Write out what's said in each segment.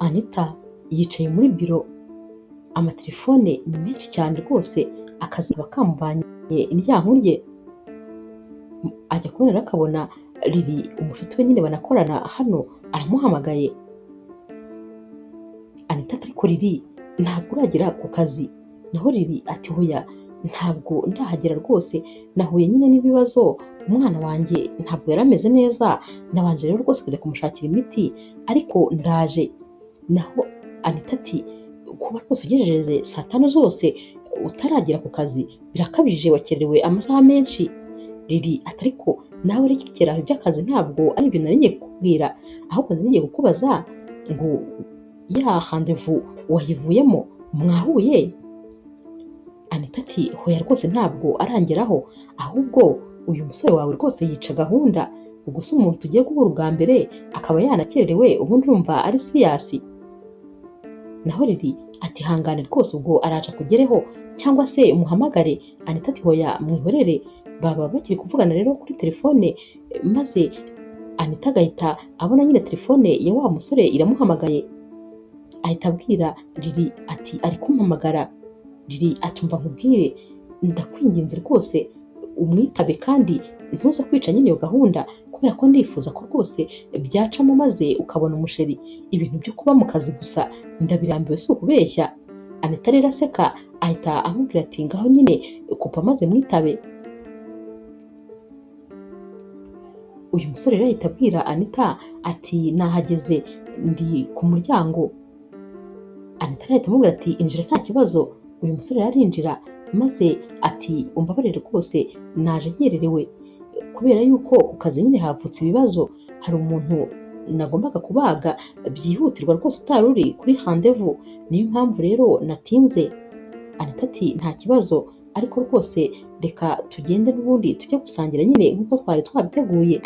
Anita yicaye muri biro, amatelefone ni menshi cyane rwose, akazi kaba kamubanye indyankurye. Ajya kubona rero akabona Lily umushuti we nyine banakorana hano aramuhamagaye. Anita ati ariko Lily ntabwo uragera ku kazi? Naho Lily ati hoya ntabwo ndahagera rwose, nahuye nyine n'ibibazo, umwana wanjye ntabwo yari ameze neza, nabanje rero rwose kujya kumushakira imiti ariko ndaje. Naho Anita ati kuba rwose ugejeje saa tanu zose utaragera ku kazi birakabije, wakererewe amasaha menshi. Lily ati ariko nawe rekera iby'akazi, ntabwo ari ibyo nari ngiye kukubwira, ahubwo nari ngiye kukubaza ngo ya rendez-vous wayivuyemo mwahuye? Anita ati hoya rwose ntabwo arangeraho, ahubwo uyu musore wawe rwose yica gahunda, ubwo se umuntu tugiye guhura ubwa mbere akaba yanakererewe, ubundi urumva ari siyasi? Naho Lily ati hangane rwose ubwo araca kugereho cyangwa se muhamagare. Anita ati hoya mwihorere, baba bakiri kuvugana rero kuri telefone, maze Anita agahita abona nyine telefone ya wa musore iramuhamagaye, ahita abwira Lily ati ari kumpamagara. Lily atumva nkubwire, ndakwinginze rwose umwitabe kandi ntuza kwica nyine iyo gahunda, kubera ko ndifuza ko rwose byacamo maze ukabona umusheri. Ibintu byo kuba mu kazi gusa ndabirambiwe, si ukubeshya. Anita rero aseka ahita amubwira ati ngaho nyine kupa maze mwitabe. Uyu musore rero ahita abwira Anita ati nahageze, ndi ku muryango. Anita ahita amubwira ati injira nta kibazo. Uyu musore arinjira maze ati umbabarire rwose naje ngererewe, kubera yuko ku kazi nyine havutse ibibazo, hari umuntu nagombaga kubaga byihutirwa rwose utari uri kuri rendez-vous, niyo mpamvu rero natinze. Anita ati nta kibazo, ariko rwose reka tugende n'ubundi tujye gusangira nyine nk'uko twari twabiteguye.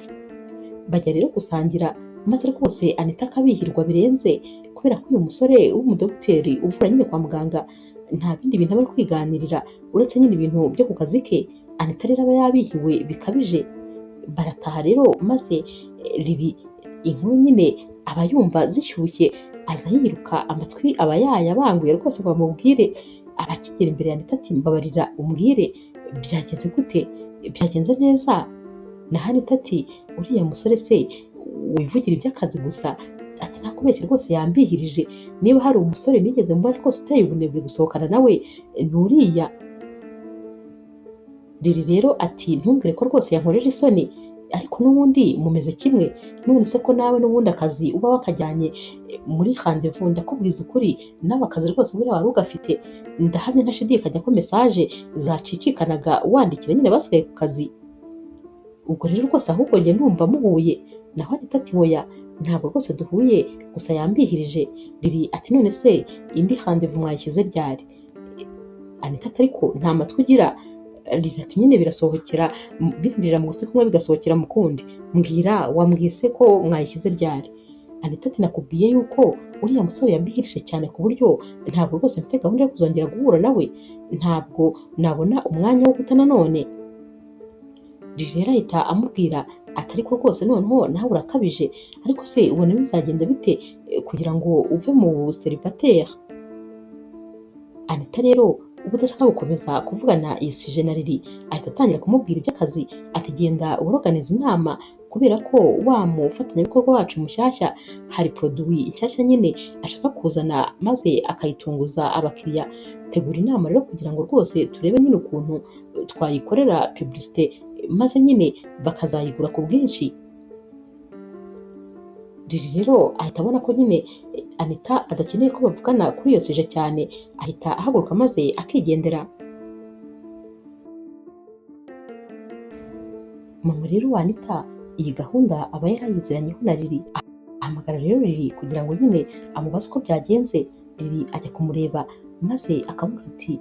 Bajya rero gusangira maze rwose Anita akabihirwa birenze, kubera ko uyu musore w'umudogiteri uvura nyine kwa muganga nta bindi bintu aba kwiganirira uretse nyine ibintu byo ku kazi ke. Anita rero aba yabihiwe bikabije. Barataha rero maze Lily inkuru nyine aba yumva zishyushye, aza yiruka, amatwi aba yayabanguye rwose ngo bamubwire. Abakigera imbere ya Anita ati mbabarira umbwire byagenze gute, byagenze neza? Naho Anita ati uriya musore se wivugira iby'akazi gusa? Ati nakubeshye rwose yambihirije, niba hari umusore nigeze mbona rwose uteye ubunebwe gusohokana nawe nturiya. Lily rero ati ntumbwire ko rwose yankoreje isoni, ariko n'ubundi mumeze kimwe, none se ko nawe n'ubundi akazi uba wakajyanye muri rendez-vous, ndakubwiza ukuri nawe akazi rwose buriya wari ugafite. Ndahamya ntashidikanya ko mesaje zacicikanaga wandikira nyine basigaye ku kazi. Ubwo rero rwose ahubwo njye ndumva muhuye. Naho Anita ati hoya ntabwo rwose duhuye, gusa yambihirije. Lily ati none se indi rendez-vous mwayishyize ryari? Anita ati ariko nta matwi ugira. Lily ati nyine birasohokera, binjira mu gutwi kumwe bigasohokera mu kundi. Mbwira wambwiye se ko mwayishyize ryari? Anita ati nakubwiye yuko uriya musore yambihirije cyane ku buryo ntabwo rwose mfite gahunda yo kuzongera guhura nawe, ntabwo nabona umwanya wo guta nanone. Lily rero ahita amubwira ati ariko rwose noneho nawe urakabije, ariko se ubona bizagenda bite kugira ngo uve mu célibataire? Anita rero ubu udashaka gukomeza kuvugana yisije na Lily, ahita atangira kumubwira iby'akazi ati genda uroganiza inama, kubera ko wa mufatanyabikorwa wacu mushyashya hari produit nshyashya nyine ashaka kuzana maze akayitunguza abakiriya. Tegura inama rero kugira ngo rwose turebe nyine ukuntu twayikorera publicité, maze nyine bakazayigura ku bwinshi. Lily rero ahita abona ko nyine Anita adakeneye ko bavugana kuri iyo sije cyane, ahita ahaguruka maze akigendera. Mama rero wa Anita iyi gahunda aba yarayiziranyeho na Lily, ahamagara rero Lily kugira ngo nyine amubaze uko byagenze. Lily ajya kumureba maze akamubwira ati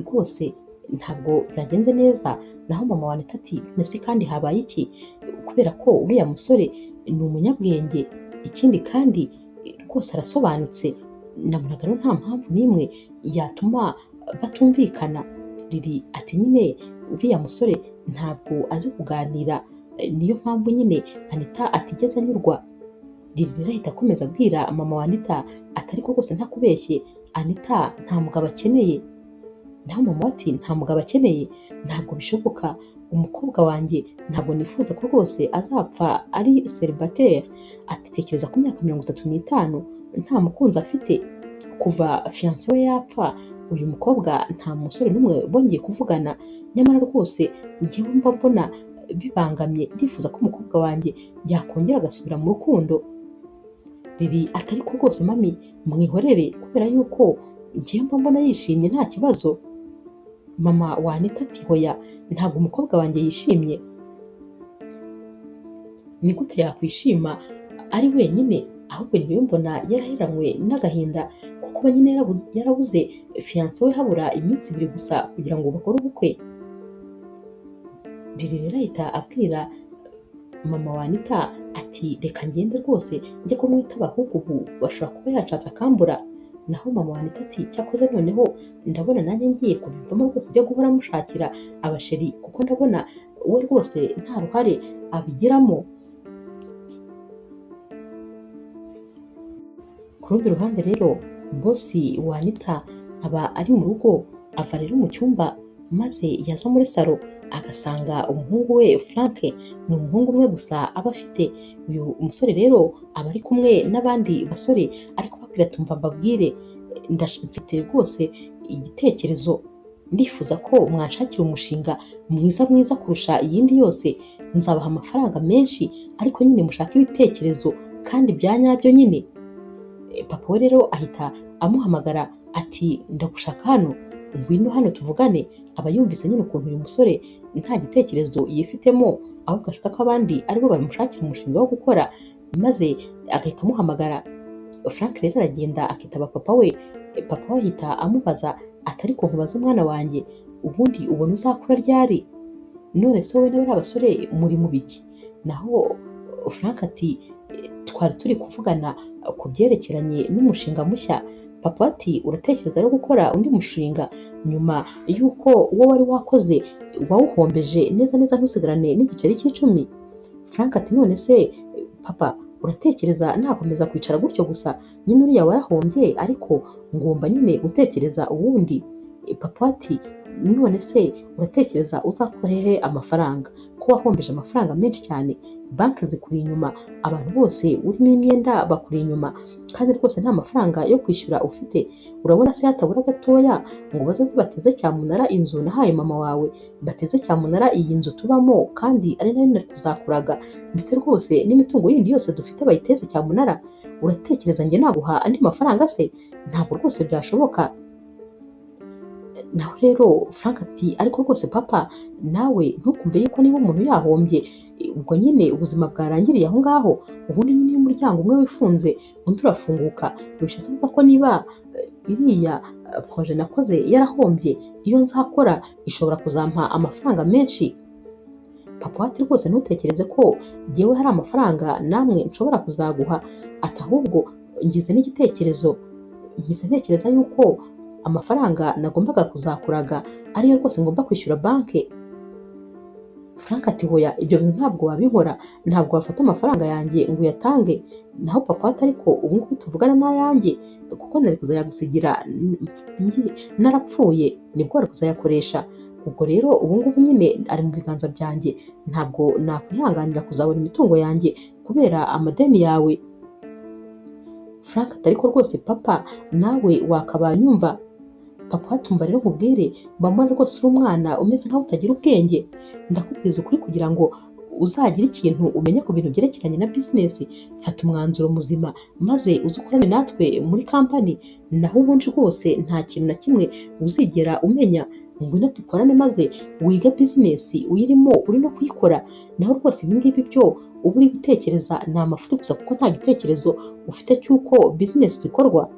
rwose ntabwo byagenze neza. Naho mama wa Anita ati none se kandi habaye iki? Kubera ko uriya musore ni umunyabwenge, ikindi kandi rwose arasobanutse, nabonaga rero nta mpamvu n'imwe yatuma batumvikana. Lily ati nyine uriya musore ntabwo azi kuganira, niyo mpamvu nyine Anita atigeze anyurwa. Riri rero ahita akomeza abwira mama wa Anita ati ariko rwose ntakubeshye Anita nta mugabo akeneye. Naho mama we ati nta mugabo akeneye, ntabwo bishoboka, umukobwa wanjye ntabwo nifuza ko rwose azapfa ari célibataire. Ati tekereza ku myaka 35 nta mukunzi afite, kuva fiancé we yapfa uyu mukobwa nta musore n'umwe bongeye kuvugana, nyamara rwose njyewe mba mbona bibangamye, ndifuza ko umukobwa wanjye yakongera agasubira mu rukundo. Riri ati ariko rwose mami mwihorere kubera yuko njyewe mba mbona yishimye nta kibazo. Mama wa Anita ati hoya ntabwo umukobwa wanjye yishimye, ni gute yakwishima ari wenyine, ahubwo njyewe mbona yaraheranywe n'agahinda ko kuba nyine yarabuze fiancé we habura iminsi 2 gusa kugira ngo bakore ubukwe. Riri rero ahita abwira mama wa Anita ati reka ngende rwose njye kumwitaba ahubwo ubu bashobora kuba yashatse akambura. Naho mama wa Anita ati cyakoze noneho ndabona nanjye ngiye kubivamo rwose byo guhora mushakira abasheri, kuko ndabona we rwose nta ruhare abigiramo. Ku rundi ruhande rero bosi wa Anita aba ari mu rugo, ava rero mu cyumba maze yaza muri salo agasanga umuhungu we Frank ni umuhungu umwe gusa aba afite. Uyu umusore rero aba ari kumwe n'abandi basore ariko babwira tumva mbabwire mfite rwose igitekerezo, ndifuza ko mwanshakira umushinga mwiza kurusha iyindi yose, nzabaha amafaranga menshi ariko nyine mushaka ibitekerezo kandi bya nyabyo nyine. Papa we rero ahita amuhamagara ati ndagushaka hano, ngwino hano tuvugane. Aba yumvise nyine ukuntu uyu musore nta gitekerezo yifitemo ahubwo ashaka ko abandi aribo bamushakira umushinga wo gukora, maze agahita amuhamagara. Frank rero aragenda akitaba papa we. Papa we ahita amubaza ati ariko nkubaza mwana wanjye, ubundi ubona uzakura ryari? None se wowe n'abari abasore muri mu biki? Naho Frank ati twari turi kuvugana ku byerekeranye n'umushinga mushya. Papa ati uratekereza rero gukora undi mushinga nyuma y'uko uwo wari wakoze wawuhombeje neza ntusigarane n'igiceri cy'icumi? Frank ati none se papa uratekereza nakomeza kwicara gutyo gusa, nyine uriya warahombye ariko ngomba nyine gutekereza uwundi? Papa ati none se uratekereza uzakura hehe amafaranga ko wahombeje amafaranga menshi cyane? Banki zikuri inyuma, abantu bose urimo imyenda bakuri inyuma, kandi rwose nta mafaranga yo kwishyura ufite. Urabona se hatabura gatoya ngo bazaze bateze cyamunara inzu nahaye mama wawe, bateze cyamunara iyi nzu tubamo kandi ari nayo nari kuzakuraga, ndetse rwose n'imitungo yindi yose dufite bayiteze cyamunara? Uratekereza njye naguha andi mafaranga se? Ntabwo rwose byashoboka. Naho rero Frank ati ariko rwose papa nawe ntukumve yuko niba umuntu yahombye ubwo nyine ubuzima bwarangiriye aho ngaho, ubundi nyine umuryango umwe wifunze undi urafunguka. Bishatse kuvuga ko niba iriya projet nakoze yarahombye, iyo nzakora ishobora kuzampa amafaranga menshi. Papa ati rwose ntutekereze ko jyewe hari amafaranga namwe nshobora kuzaguha, ati ahubwo ngize n'igitekerezo, mpise ntekereza yuko amafaranga nagombaga kuzakuraga ariyo rwose ngomba kwishyura banki. Frank ati hoya ibyo bintu ntabwo wabinkora, ntabwo wafata amafaranga yanjye ngo uyatange. Naho papa ati ariko ubu ngubu tuvugana n'ayanjye, kuko nari kuzayagusigira narapfuye nibwo wari kuzayakoresha. Ubwo rero ubu ngubu nyine ari mu biganza byanjye, ntabwo nakwihanganira kuzabona imitungo yanjye kubera amadeni yawe. Frank ati ariko rwose papa nawe wakabanyumva. Papa atumva rero nkubwire mbambona rwose uri umwana umeze nkaho utagira ubwenge, ndakubwiza ukuri kugira ngo uzagire ikintu umenya ku bintu byerekeranye na business, fata umwanzuro muzima maze uzukorane natwe muri company, naho ubundi rwose nta kintu na kimwe uzigera umenya. Ngwino dukorane maze wige business uyirimo uri no kuyikora. Naho rwose ibi ngibi byo uba uri gutekereza ni amafuti gusa, kuko nta gitekerezo ufite cy'uko business zikorwa.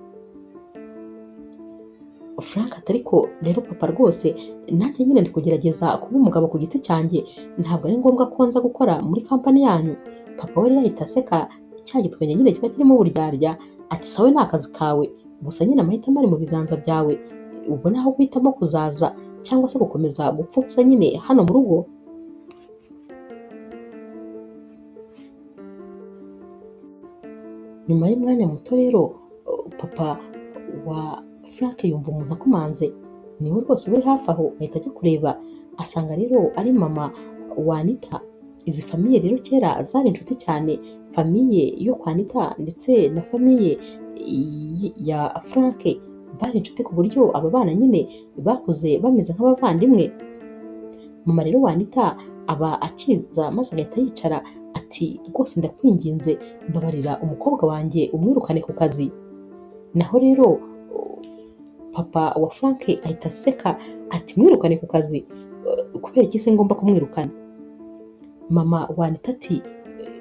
Frank ati ariko rero papa rwose nanjye nyine ndi kugerageza kuba umugabo ku giti cyanjye, ntabwo ari ngombwa ko nza gukora muri company yanyu. Papa we rero ahita aseka cya gitwenge nyine kiba kirimo uburyarya, ati sawe ni akazi kawe gusa nyine amahitamo ari mu biganza byawe, ubwo naho guhitamo kuzaza cyangwa se gukomeza gupfa ubusa nyine hano mu rugo. Nyuma y'umwanya muto rero papa wa Frank yumva umuntu akomanze, niwe rwose uri hafi aho ahita ajya kureba asanga rero ari mama wa Anita. Izi famiye rero kera zari inshuti cyane, famiye yo kwa Anita ndetse na famiye ya Frank bari inshuti ku buryo aba bana nyine bakuze bameze nk'abavandimwe. Mama rero wa Anita aba akiza maze agahita yicara ati rwose ndakwinginze mbabarira umukobwa wanjye umwirukane ku kazi. Naho rero papa wa Frank ahita aseka ati mwirukane ku kazi, kubera iki se ngomba kumwirukana? Mama wa Anita ati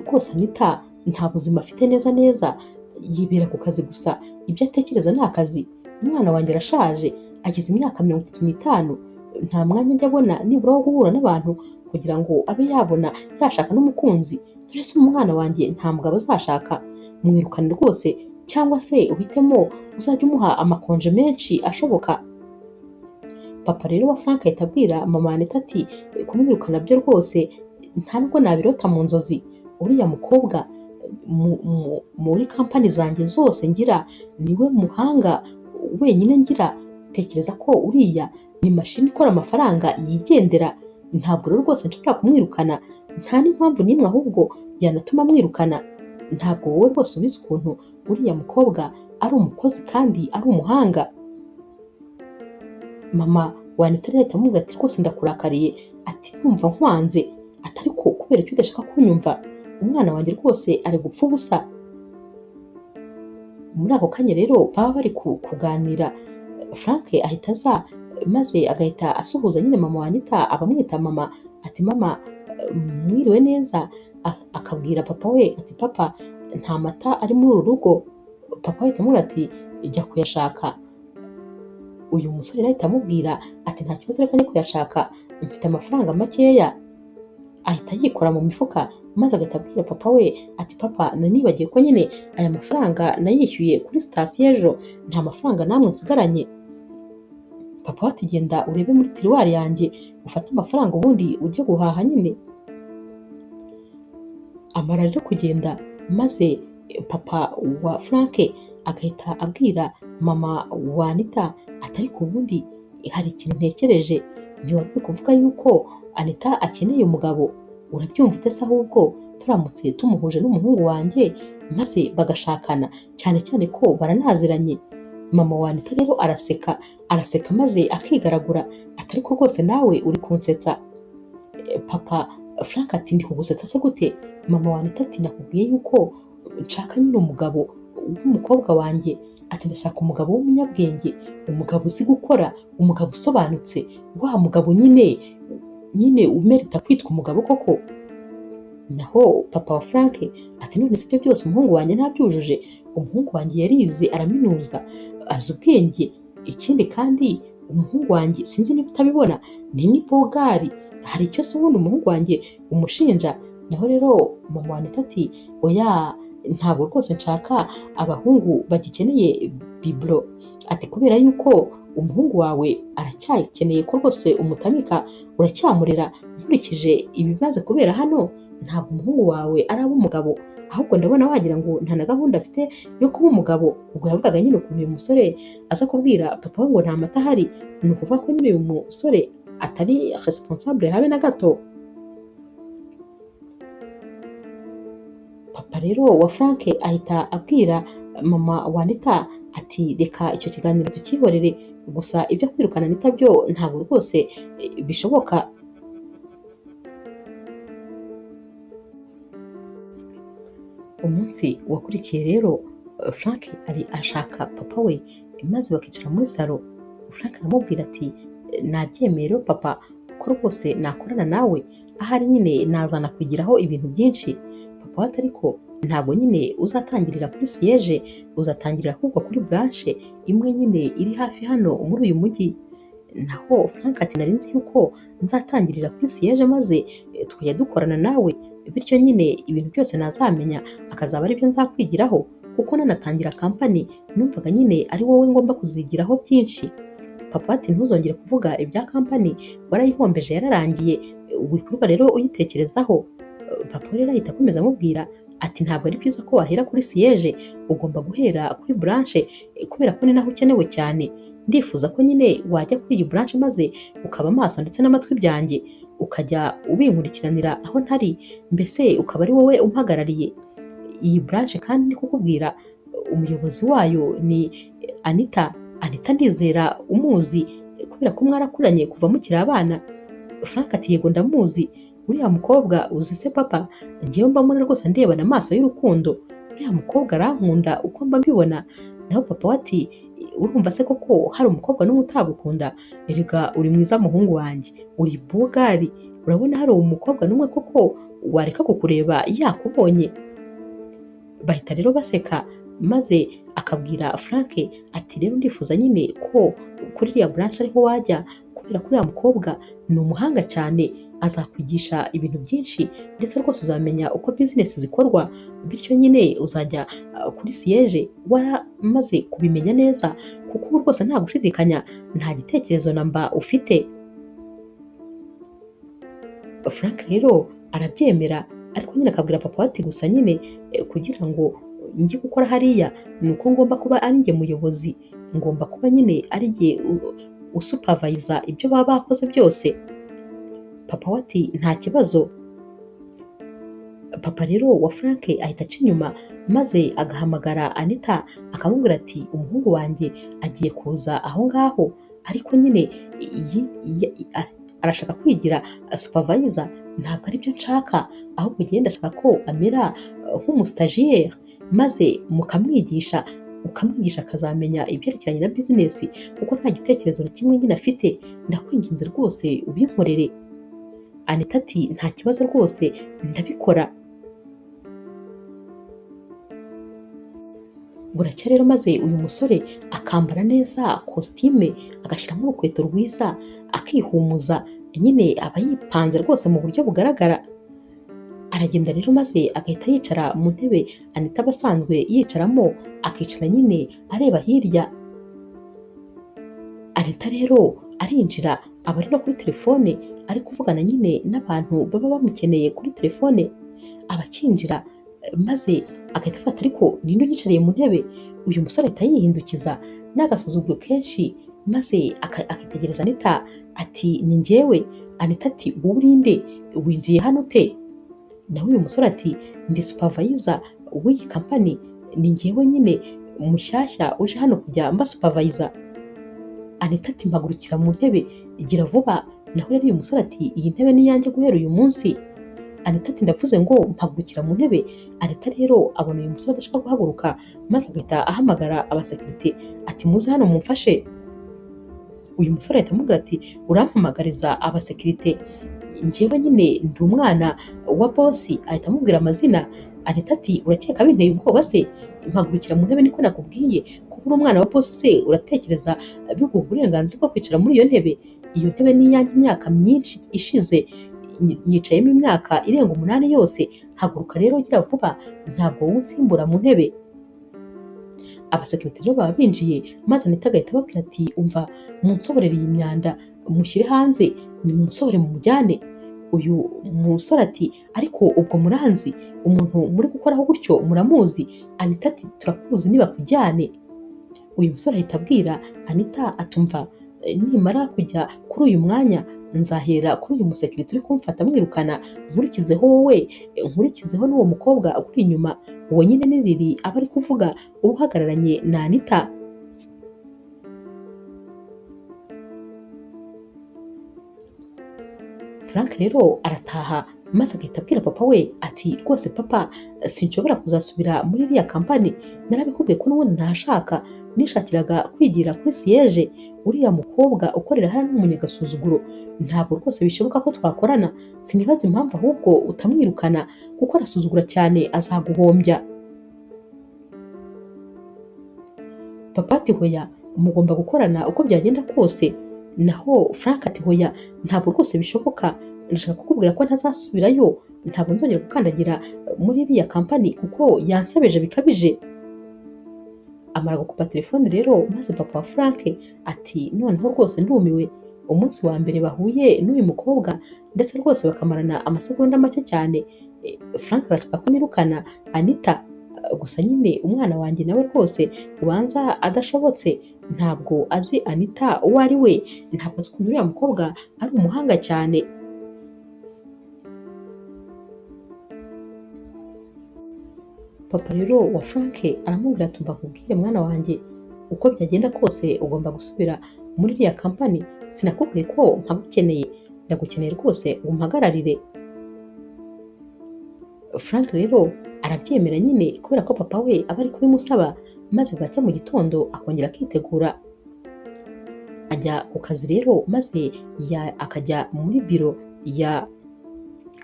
rwose Anita nta buzima afite neza neza, yibera ku kazi gusa, ibyo atekereza ni akazi. Umwana wanjye arashaje, agize imyaka 35, nta mwanya njya abona nibura wo guhura n'abantu kugira ngo abe yabona yashaka n'umukunzi. Dore se umwana wanjye nta mugabo azashaka, mwirukane rwose cyangwa se uhitemo uzajya umuha amakonje menshi ashoboka. Papa rero wa Frank ahita abwira mama Anita ati kumwirukana byo rwose nta nubwo nabirota mu nzozi. Uriya mukobwa muri kampani zanjye zose ngira niwe muhanga wenyine ngira. Tekereza ko uriya ni mashini ikora amafaranga yigendera. Ntabwo rero rwose nshobora kumwirukana, nta n'impamvu n'imwe ahubwo yanatuma mwirukana. Ntabwo wowe rwose ubizi ukuntu uriya mukobwa ari umukozi kandi ari umuhanga. Mama wa Anita ahita amubwira ati rwose ndakurakariye, ati numva nkwanze, atari ko kubera icyo udashaka kunyumva, umwana wanjye rwose ari gupfa ubusa. Muri ako kanya rero baba bari kuganira, Frank ahita aza maze agahita asuhuza nyine mama wa Anita, abamwita mama ati mama mwiriwe neza, akabwira papa we ati papa nta mata ari muri uru rugo. Papa ahita amubwira ati jya kuyashaka. Uyu musore ahita amubwira ati nta kibazo reka njye kuyashaka, mfite amafaranga makeya. Ahita yikora mu mifuka maze agahita abwira papa we ati papa nanibagiye ko nyine aya mafaranga nayishyuye kuri sitasiyo ejo, nta mafaranga namwe nsigaranye. Papa ati genda urebe muri tiruwari yanjye ufate amafaranga ubundi ujye guhaha nyine. Amara rero kugenda maze papa wa Frank agahita abwira mama wa Anita ati ariko ubundi hari ikintu ntekereje, ntiwari kuvuga yuko Anita akeneye umugabo? Urabyumva ute se ahubwo turamutse tumuhuje n'umuhungu wanjye maze bagashakana, cyane cyane ko baranaziranye? Mama wa Anita rero araseka maze akigaragura ati ariko rwose nawe uri kunsetsa. Papa Frank ati ndi kugusetsa se gute? Mama wa Anita ati nakubwiye yuko nshaka nyine umugabo w'umukobwa wanjye, ati ndashaka umugabo w'umunyabwenge, umugabo uzi gukora, umugabo usobanutse, wa mugabo nyine umerita kwitwa umugabo koko. Naho papa wa Frank ati none se ibyo byose umuhungu wanjye ntabyujuje? Umuhungu wanjye yarize araminuza, azi ubwenge, ikindi kandi umuhungu wanjye sinzi niba utabibona ni bogari, hari icyo se ubundi umuhungu wanjye umushinja? Naho rero mama wa Anita ati oya ntabwo rwose nshaka abahungu bagikeneye biblo, ati kubera yuko umuhungu wawe aracyakeneye ko rwose umutamika, uracyamurera. Nkurikije ibimaze kubera hano ntabwo umuhungu wawe araba umugabo, ahubwo ndabona wagira ngo nta na gahunda afite yo kuba umugabo. Ubwo yavugaga nyine ukuntu uyu musore aza kubwira papa we ngo nta mata ahari, ni ukuvuga ko nyine uyu musore atari responsable habe na gato. Papa rero wa Frank ahita abwira mama wa Anita ati reka icyo kiganiro tukihorere, gusa ibyo kwirukana Anita byo ntabwo rwose bishoboka. Umunsi wakurikiye rero Frank ari ashaka papa we maze bakicara muri salo. Frank aramubwira ati nabyemeye rero papa ko rwose nakorana nawe, ahari nyine nazana kwigiraho ibintu byinshi. Papa ati ariko ntabwo nyine uzatangirira kuri siyeje, uzatangirira ahubwo kuri branche imwe nyine iri hafi hano muri uyu mujyi. Naho Frank ati nari nzi yuko nzatangirira kuri siyeje maze tukajya dukorana nawe, bityo nyine ibintu byose nazamenya akazaba ari byo nzakwigiraho, kuko nanatangira kampani numvaga nyine ari wowe ngomba kuzigiraho byinshi. Papa ati ntuzongere kuvuga ibya kampani, warayihombeje yararangiye, wikurwa rero uyitekerezaho. Papa rero ahita akomeza amubwira ati ntabwo ari byiza ko wahera kuri siyeje, ugomba guhera kuri buranshe kubera ko ni naho ukenewe cyane. Ndifuza ko nyine wajya kuri iyi buranshe maze ukaba amaso ndetse n'amatwi byanjye, ukajya ubinkurikiranira aho ntari, mbese ukaba ari wowe umpagarariye. Iyi buranshe kandi ndi kukubwira umuyobozi wayo ni Anita. Anita ndizera umuzi kubera ko mwarakuranye kuva mukiri abana. Frank ati yego ndamuzi, uriya mukobwa uzi se papa, ngewe mba mbona rwose ndebana amaso y'urukundo, uriya mukobwa arankunda uko mba mbibona. Naho papa we ati urumva se koko hari umukobwa n'umwe utagukunda? Erega uri mwiza muhungu wanjye, uri bugari, urabona hari umukobwa n'umwe koko wareka kukureba yakubonye? Bahita rero baseka, maze akabwira Frank ati rero ndifuza nyine ko kuri iriya buranshe ariho wajya, kubera ko uriya mukobwa ni umuhanga cyane, azakwigisha ibintu byinshi ndetse rwose uzamenya uko bizinesi zikorwa, bityo nyine uzajya kuri siyeje waramaze kubimenya neza, kuko ubu rwose nta gushidikanya, nta gitekerezo na mba ufite. Frank rero arabyemera, ariko nyine akabwira papa ati gusa nyine kugira ngo njye gukora hariya ni uko ngomba kuba ari njye muyobozi, ngomba kuba nyine ari njye usupavayiza ibyo baba bakoze byose. Papa we ati nta kibazo. Papa rero wa Frank ahita aca inyuma, maze agahamagara Anita akamubwira ati umuhungu wanjye agiye kuza aho ngaho, ariko nyine arashaka kwigira supavayiza, ntabwo ari byo nshaka, ahubwo ngenda ndashaka ko amera nk'umustajiyeri, maze mukamwigisha, ukamwigisha akazamenya ibyerekeranye na bizinesi, kuko nta gitekerezo na kimwe nyine afite, ndakwinginze rwose ubinkorere. Anita ati nta kibazo rwose ndabikora. Buracya rero maze uyu musore akambara neza kositime, agashyiramo urukweto rwiza, akihumuza, nyine aba yipanze rwose mu buryo bugaragara. Aragenda rero maze agahita yicara mu ntebe Anita aba asanzwe yicaramo, akicara nyine areba hirya. Anita rero arinjira, aba ari no kuri telefone, ari kuvugana nyine n'abantu baba bamukeneye kuri telefone. Abakinjira maze agahita afata, ariko ninde unyicariye mu ntebe? Uyu musore ahita yihindukiza n'agasuzuguro kenshi, maze akitegereza Anita ati ni njyewe. Anita ati wowe urinde, winjiye hano ute? Naho uyu musore ati ndi supavayiza w'iyi kampani, ni njyewe nyine mushyashya uje hano kujya mba supavayiza. Anita ati mpagurukira mu ntebe, gira vuba. Naho rero uyu musore ati iyi ntebe ni iyanjye guhera uyu munsi. Anita ati ndavuze ngo mpagurukira mu ntebe. Anita rero abona uyu musore adashaka guhaguruka, maze agahita ahamagara abasekirite ati muze hano mumfashe. Uyu musore ahita amubwira ati urampamagariza abasekirite? Njyewe nyine ndi umwana wa bosi. Ahita amubwira amazina. Anita ati urakeka binteye ubwoba se? Mpagurukira mu ntebe niko nakubwiye, kuba uri umwana wa bosi se uratekereza biguha uburenganzira bwo kwicara muri iyo ntebe? Iyo ntebe ni iyanjye imyaka myinshi ishize, nyicayemo imyaka irenga 8 yose. Haguruka rero gira vuba, ntabwo wowe unsimbura mu ntebe. Abasekirite rero baba binjiye, maze Anita agahita ababwira ati umva munsohorere iyi myanda mushyire hanze, nimusohore mumujyane. Uyu musore ati ariko ubwo muranzi, umuntu muri gukoraho gutyo muramuzi? Anita ati turakuzi nibakujyane. Uyu musore ahita abwira Anita atumva nimara kujya kuri uyu mwanya nzahera kuri uyu musekirite uri kumfata mwirukana, nkurikizeho wowe, nkurikizeho n'uwo mukobwa uri inyuma, uwo nyine ni Lili aba ari kuvuga uhagararanye na Anita. Frank rero arataha, maze agahita abwira papa we ati rwose papa, sinshobora kuzasubira muri iriya kampani, narabikubwiye ko n'ubundi ntashaka, nishakiraga kwigira kuri siyeje. Uriya mukobwa ukorera hano n'umunyagasuzuguro, ntabwo rwose bishoboka ko twakorana. Sinibaza impamvu ahubwo utamwirukana, kuko arasuzugura cyane, azaguhombya. Papa ati hoya, mugomba gukorana uko byagenda kose. Naho Frank ati hoya, ntabwo rwose bishoboka, ndashaka kukubwira ko ntazasubirayo, ntabwo nzongera gukandagira muri iriya kampani kuko yansabeje bikabije. Amara gukupa telefone rero, maze papa wa Frank ati noneho rwose ndumiwe. Umunsi wa mbere bahuye n'uyu mukobwa, ndetse rwose bakamarana amasegonda make cyane, Frank agashaka ko nirukana Anita, gusa nyine umwana wanjye nawe rwose ubanza adashobotse, ntabwo azi Anita uwo ari we, ntabwo azi ukuntu uriya mukobwa ari umuhanga cyane. Papa rero wa Frank aramubwira ati umva nkubwire mwana wanjye, uko byagenda kose ugomba gusubira muri iriya kampani, sinakubwiye ko nkagukeneye, ndagukeneye rwose umpagararire. Frank rero arabyemera nyine kubera ko papa we aba ari kubimusaba, maze bwacya mu gitondo akongera akitegura ajya ku kazi rero, maze akajya muri biro ya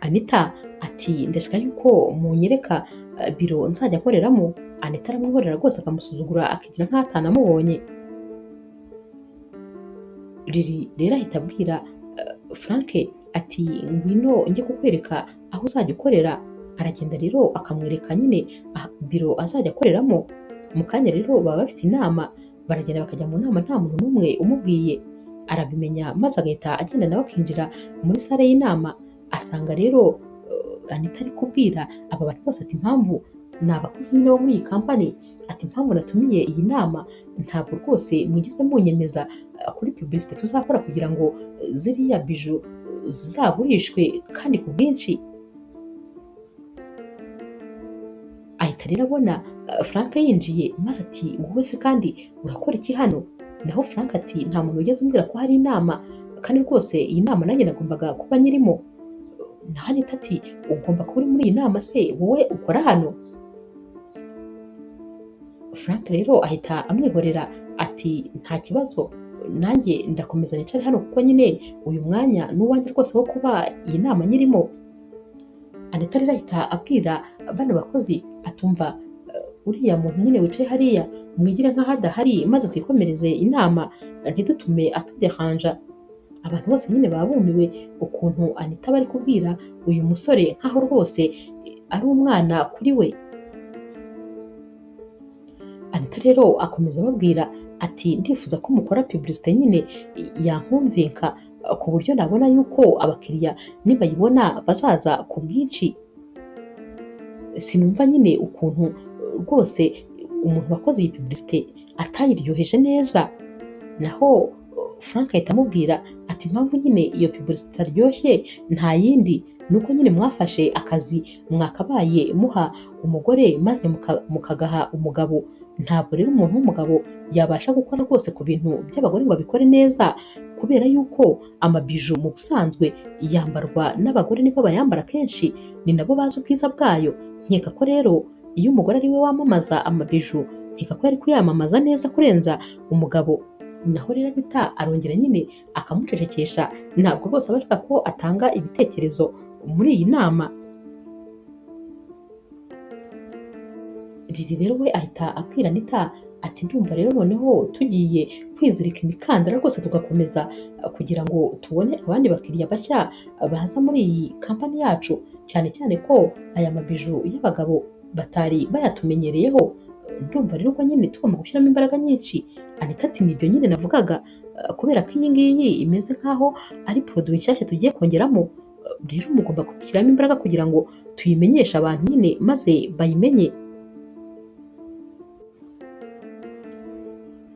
Anita ati ndashaka yuko munyereka biro nzajya nkoreramo. Anita aramwihorera rwose akamusuzugura akigira nk'aho atanamubonye. Lily rero ahita abwira Frank ati ngwino njye kukwereka aho uzajya ukorera. Aragenda rero akamwereka nyine biro azajya akoreramo. Mu kanya rero baba bafite inama, baragenda bakajya mu nama nta muntu n'umwe umubwiye. Arabimenya maze agahita agenda nawe akinjira muri sale y'inama, asanga rero Anita ari kubwira aba bantu bose ati impamvu ni abakozi nyine bo muri iyi kampani, ati impamvu natumiye iyi nama ntabwo rwose mwigeze munyemeza kuri publicité tuzakora kugira ngo ziriya biju zizagurishwe kandi ku bwinshi. Ahita rero abona Frank yinjiye maze ati wowe se kandi urakora iki hano? Naho Frank ati nta muntu wigeze umbwira ko hari inama, kandi rwose iyi nama nanjye nagombaga kuba nyirimo. Naho Anita ati ugomba kuba uri muri iyi nama se wowe ukora hano? Frank rero ahita amwihorera ati nta kibazo, nanjye ndakomeza nicare hano kuko nyine uyu mwanya ni uwanjye rwose wo kuba iyi nama nyirimo. Anita rero ahita abwira bano bakozi atumva uriya muntu nyine wicaye hariya mwigire nk'aho adahari maze twikomereze inama, ntidutume atuderanja. Abantu bose nyine baba bumiwe ukuntu Anita bari kubwira uyu musore nk'aho rwose ari umwana kuri we. Anita rero akomeza ababwira ati ndifuza ko mukora publicité nyine yankumvinka ku buryo nabona yuko abakiriya nibayibona bazaza ku bwinshi. Sinumva nyine ukuntu rwose umuntu wakoze iyi publicité atayiryoheje neza. Naho Frank ahita amubwira ati impamvu nyine iyo publicité itaryoshye nta yindi, nuko nyine mwafashe akazi mwakabaye muha umugore maze mukagaha umugabo. Ntabwo rero umuntu w'umugabo yabasha gukora rwose ku bintu by'abagore ngo abikore neza, kubera yuko amabiju mu busanzwe yambarwa n'abagore, nibo bayambara kenshi, ni nabo bazi ubwiza bwayo. Nkeka ko rero iyo umugore ari we wamamaza amabiju, nkeka ko yari kuyamamaza neza kurenza umugabo. Naho rero Anita arongera nyine akamucecekesha, ntabwo rwose aba ashaka ko atanga ibitekerezo muri iyi nama. Lily rero we ahita abwira Anita ati ndumva rero noneho tugiye kwizirika imikandara rwose tugakomeza kugira ngo tubone abandi bakiriya bashya baza muri iyi kampani yacu, cyane cyane ko aya mabiju y'abagabo batari bayatumenyereyeho. Ndumva rero ko nyine tugomba gushyiramo imbaraga nyinshi. Anita ati nibyo nyine navugaga, kubera ko iyi ngiyi imeze nk'aho ari produit nshyashya tugiye kongeramo, rero mugomba kubishyiramo imbaraga kugira ngo tuyimenyeshe abantu nyine maze bayimenye.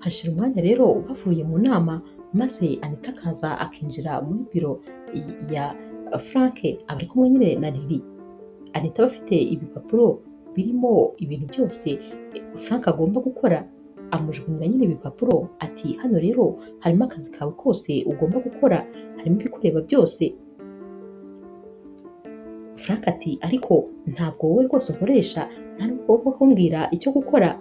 Hashira umwanya rero bavuye mu nama, maze Anita akaza akinjira muri biro ya Frank, aba ari kumwe nyine na Lily. Anita bafite ibipapuro birimo ibintu byose Frank agomba gukora, amujugunyira nyine ibipapuro ati hano rero harimo akazi kawe kose ugomba gukora, harimo ibikureba byose. Frank ati ariko ntabwo wowe rwose ukoresha, nta nubwo wo kumbwira icyo gukora.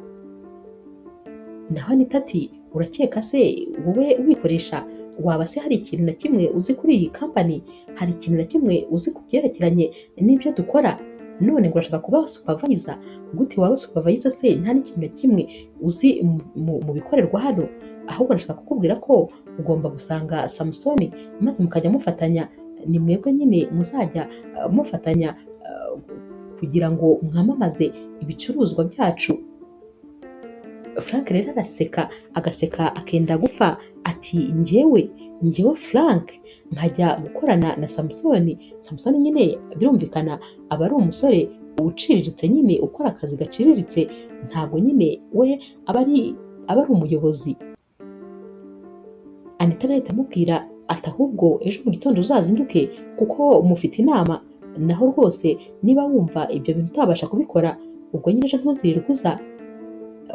Naho Anita ati urakeka se wowe ubikoresha, waba se hari ikintu na kimwe uzi kuri iyi kampani? Hari ikintu na kimwe uzi ku byerekeranye n'ibyo dukora? None ngo urashaka kuba supervisor? Gute waba supervisor se nta n'ikintu na kimwe uzi mu bikorerwa hano? Ahubwo ndashaka kukubwira ko ugomba gusanga Samusoni maze mukajya mufatanya, ni mwebwe nyine muzajya mufatanya kugira ngo mwamamaze ibicuruzwa byacu. Frank rero araseka, agaseka akenda gupfa, ati njyewe Frank nkajya gukorana na Samusoni. Samusoni nyine birumvikana aba ari umusore uciriritse nyine ukora akazi gaciriritse, ntabwo nyine we aba ari umuyobozi. Anita arahita amubwira ati ahubwo ejo mu gitondo uzazinduke kuko mufite inama, naho rwose niba wumva ibyo bintu utabasha kubikora ubwo nyine ejo ntuzirirwe uza.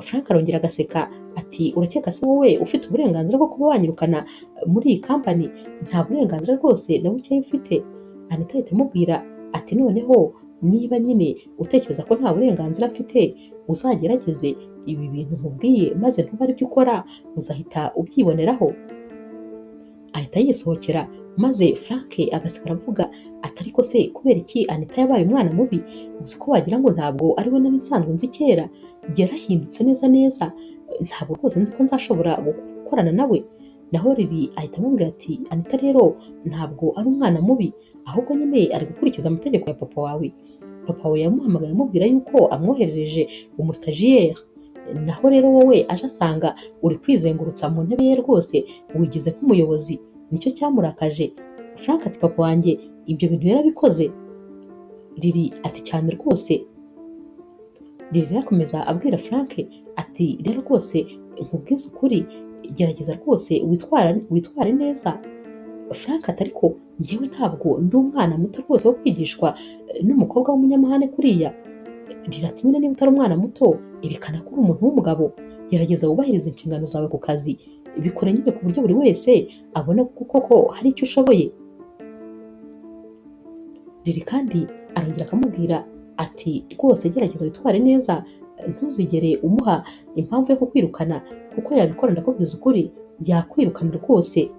Frank arongera agaseka ati urakeka se wowe ufite uburenganzira bwo kuba wanyirukana muri iyi kampani? Nta burenganzira rwose na bukeya ufite. Anita ahita amubwira ati noneho niba nyine utekereza ko nta burenganzira mfite, uzagerageze ibi bintu nkubwiye maze ntuba ari byo ukora, uzahita ubyiboneraho. Ahita yisohokera, maze Frank agaseka aravuga ati ariko se kubera iki Anita yabaye umwana mubi? Uzi ko wagira ngo ntabwo ari we nari nsanzwe nzi kera, yarahindutse neza neza, ntabwo rwose nzi ko nzashobora gukorana nawe. Naho Lily ahita amubwira ati Anita rero ntabwo ari umwana mubi, ahubwo nyine ari gukurikiza amategeko ya papa wawe. Papa we yamuhamagaye amubwira yuko amwoherereje umustajiyeri, naho rero wowe aje asanga uri kwizengurutsa mu ntebe ye rwose wigize nk'umuyobozi, nicyo cyamurakaje. Frank ati papa wanjye ibyo bintu yarabikoze? Lily ati cyane rwose. Lily akomeza abwira Frank ati rero rwose nkubwize ukuri, gerageza rwose witware neza. Frank ati ariko njyewe ntabwo ndi umwana muto rwose wo kwigishwa n'umukobwa w'umunyamahane kuriya. Lily ati nyine niba utari umwana muto erekana ko uri umuntu w'umugabo, gerageza wubahirize inshingano zawe ku kazi, bikore nyine ku buryo buri wese abona koko hari icyo ushoboye. Lily kandi arongera akamubwira ati rwose gerageza witware neza, ntuzigere umuha impamvu yo kukwirukana, kuko yabikora ndakubwiza ukuri yakwirukana rwose.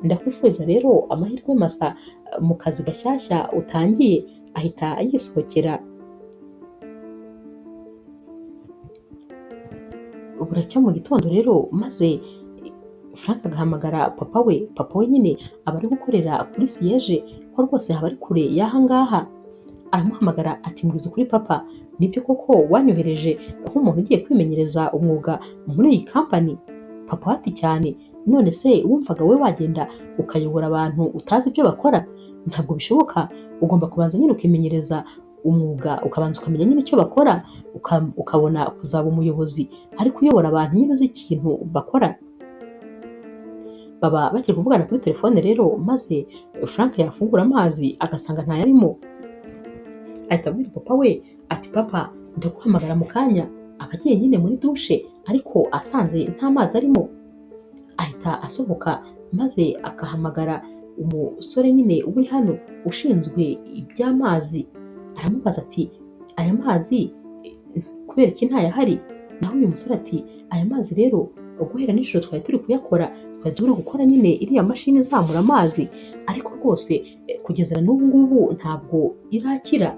Ndakwifuriza rero amahirwe masa mu kazi gashyashya utangiye. Ahita yisohokera. Buracya mu gitondo rero, maze Frank agahamagara papa we. Papa we nyine aba ari gukorera kuri siyeje, ko rwose haba ari kure y'aha ngaha. Aramuhamagara ati mbwiza ukuri papa, nibyo koko wanyohereje nk'umuntu ugiye kwimenyereza umwuga muri iyi kampani? Papa ati cyane. None se wumvaga we wagenda ukayobora abantu utazi ibyo bakora? Ntabwo bishoboka, ugomba kubanza nyine ukimenyereza umwuga, ukabanza ukamenya nyine icyo bakora, ukabona kuzaba umuyobozi, ariko uyobora abantu nyine uzi ikintu bakora. Baba bakiri kuvugana kuri telefone rero, maze Frank yafungura amazi agasanga ntayarimo. Ahita abwira papa we ati papa ndaguhamagara mu kanya. Aba agiye nyine muri dushe ariko asanze nta mazi arimo. Ahita asohoka maze akahamagara umusore nyine uri hano ushinzwe iby'amazi. Aramubaza ati aya mazi kubera iki ntayahari? Naho uyu musore ati aya mazi rero guhera nijoro twari turi kuyakora, twari turi gukora nyine iriya mashini izamura amazi, ariko rwose kugeza n'ubu ngubu ntabwo irakira.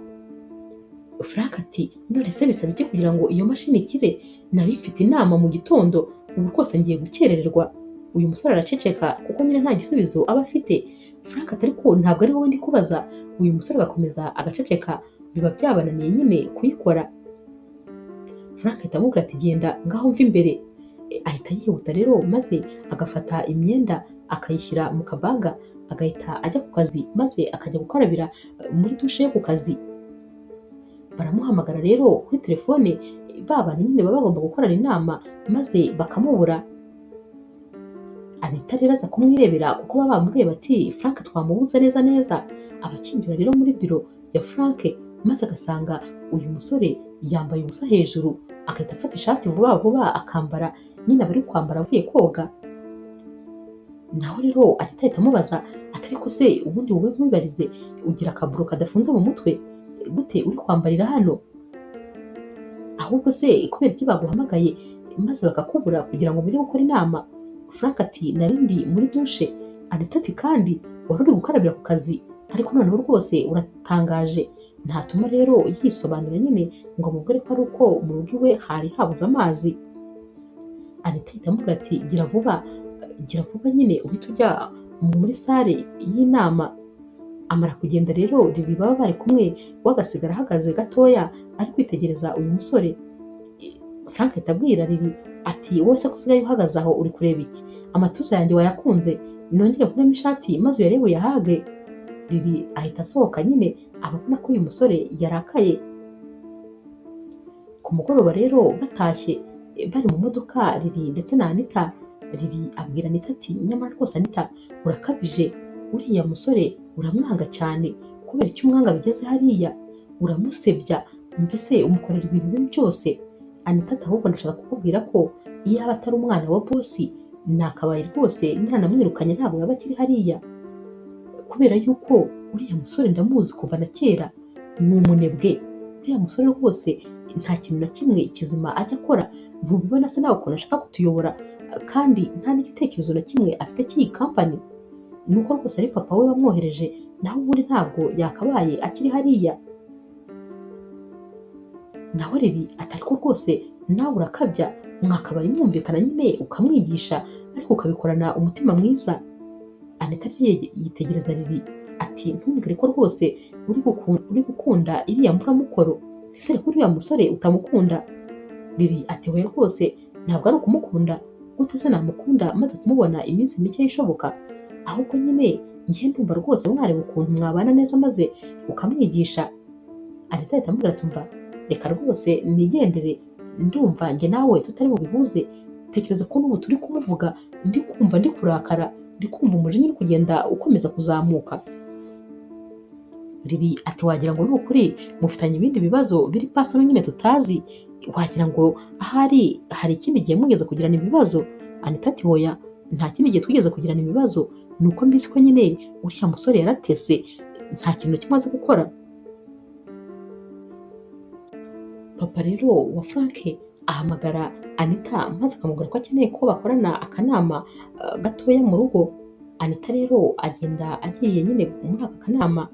Frank ati none se bisaba iki kugira ngo iyo mashini ikire? Nari mfite inama mu gitondo, ubu rwose ngiye gukerererwa. Uyu musore araceceka kuko nyine nta gisubizo aba afite. Frank ati ariko ntabwo ari wowe ndi kubaza. Uyu musore agakomeza agaceceka, biba byabananiye nyine kuyikora. Frank ahita amubwira ati genda ngaho mva imbere. Ahita yihuta rero, maze agafata imyenda akayishyira mu kabaga, agahita ajya ku kazi, maze akajya gukarabira muri dushe yo ku kazi. Baramuhamagara rero kuri telefone, ba bantu nyine baba bagomba gukorana inama, maze bakamubura. Anita rero aza kumwirebera kuko baba bamubwiye bati Frank twamubuze neza. Abakinjira rero muri biro ya Frank, maze agasanga uyu musore yambaye ubusa hejuru, agahita afata ishati vuba vuba akambara nyine abari kwambara avuye koga. Naho rero ahita amubaza ati ariko se ubundi wowe nkwibarize, ugira akaburo kadafunze mu mutwe gute uri kwambarira hano? Ahubwo se kubera iki baguhamagaye maze bakakubura kugira ngo muri gukora inama? Frank ati narindi muri dushe. Anita ati kandi wari uri gukarabira ku kazi, ariko noneho rwose uratangaje. Ntatuma rero yisobanura nyine ngo amubwire ko ari uko mu rugo iwe hari habuze amazi. Anita ahita amubwira ati gira vuba nyine uhita ujya muri sale y'inama. Amara kugenda rero Lily baba bari kumwe, we agasigara ahagaze gatoya ari kwitegereza uyu musore. Frank ahita abwira Lily ati wowe se ko usigaye uhagaze aho uri kureba iki? Amatuza yanjye wayakunze? Nongere nkuremo ishati maze uyarebe uyahage? Lily ahita asohoka nyine ababona ko uyu musore yarakaye. Ku mugoroba rero batashye bari mu modoka Lily ndetse na Anita, Lily abwira Anita ati nyamara rwose Anita urakabije, uriya musore uramwanga cyane, kubera icyo umwanga bigeze hariya, uramusebya, mbese umukorera ibintu bibi byose. Anita ati ahubwo ndashaka kukubwira ko iyo aba atari umwana wa bosi nakabaye rwose ntanamwirukanye ntabwo yaba akiri hariya, kubera yuko uriya musore ndamuzi kuva na kera, ni umunebwe. Uriya musore rwose nta kintu na kimwe kizima ajya akora, ntubibona se nawe ukuntu ashaka kutuyobora, kandi nta n'igitekerezo na kimwe afite cy'iyi kampani. Ni uko rwose ari papa we wamwohereje, naho ubundi ntabwo yakabaye akiri hariya. Naho Lily ati ariko rwose nawe urakabya, mwakabaye mwumvikana nyine ukamwigisha ariko ukabikorana umutima mwiza. Anita yitegereza Lily ati ntumbwire ko rwose uri gukunda iriya mburamukoro, ese ko uriya musore utamukunda? Lily ati we rwose ntabwo ari ukumukunda, gute se namukunda maze kumubona iminsi mike ishoboka? Ahubwo nyine njye ndumva rwose mwareba ukuntu mwabana neza maze ukamwigisha. Anita ahita amubwira ati umva reka rwose nigendere, ndumva njye nawe tutari bubihuze. Tekereza ko n'ubu turi kumuvuga ndi kumva ndi kurakara, ndi kumva umujinya uri kugenda ukomeza kuzamuka. Lily ati wagira ngo ni ukuri mufitanye ibindi bibazo biri pasono nyine tutazi, wagira ngo ahari hari ikindi gihe mugeze kugirana ibibazo? Anita ati oya, nta kindi gihe twigeze kugirana ibibazo, ni uko mbizi ko nyine uriya musore yaratese, nta kintu kimwe azi gukora. Papa rero wa Frank ahamagara Anita maze akamubwira ko akeneye ko bakorana akanama gatoya mu rugo. Anita rero agenda agiye nyine muri aka kanama,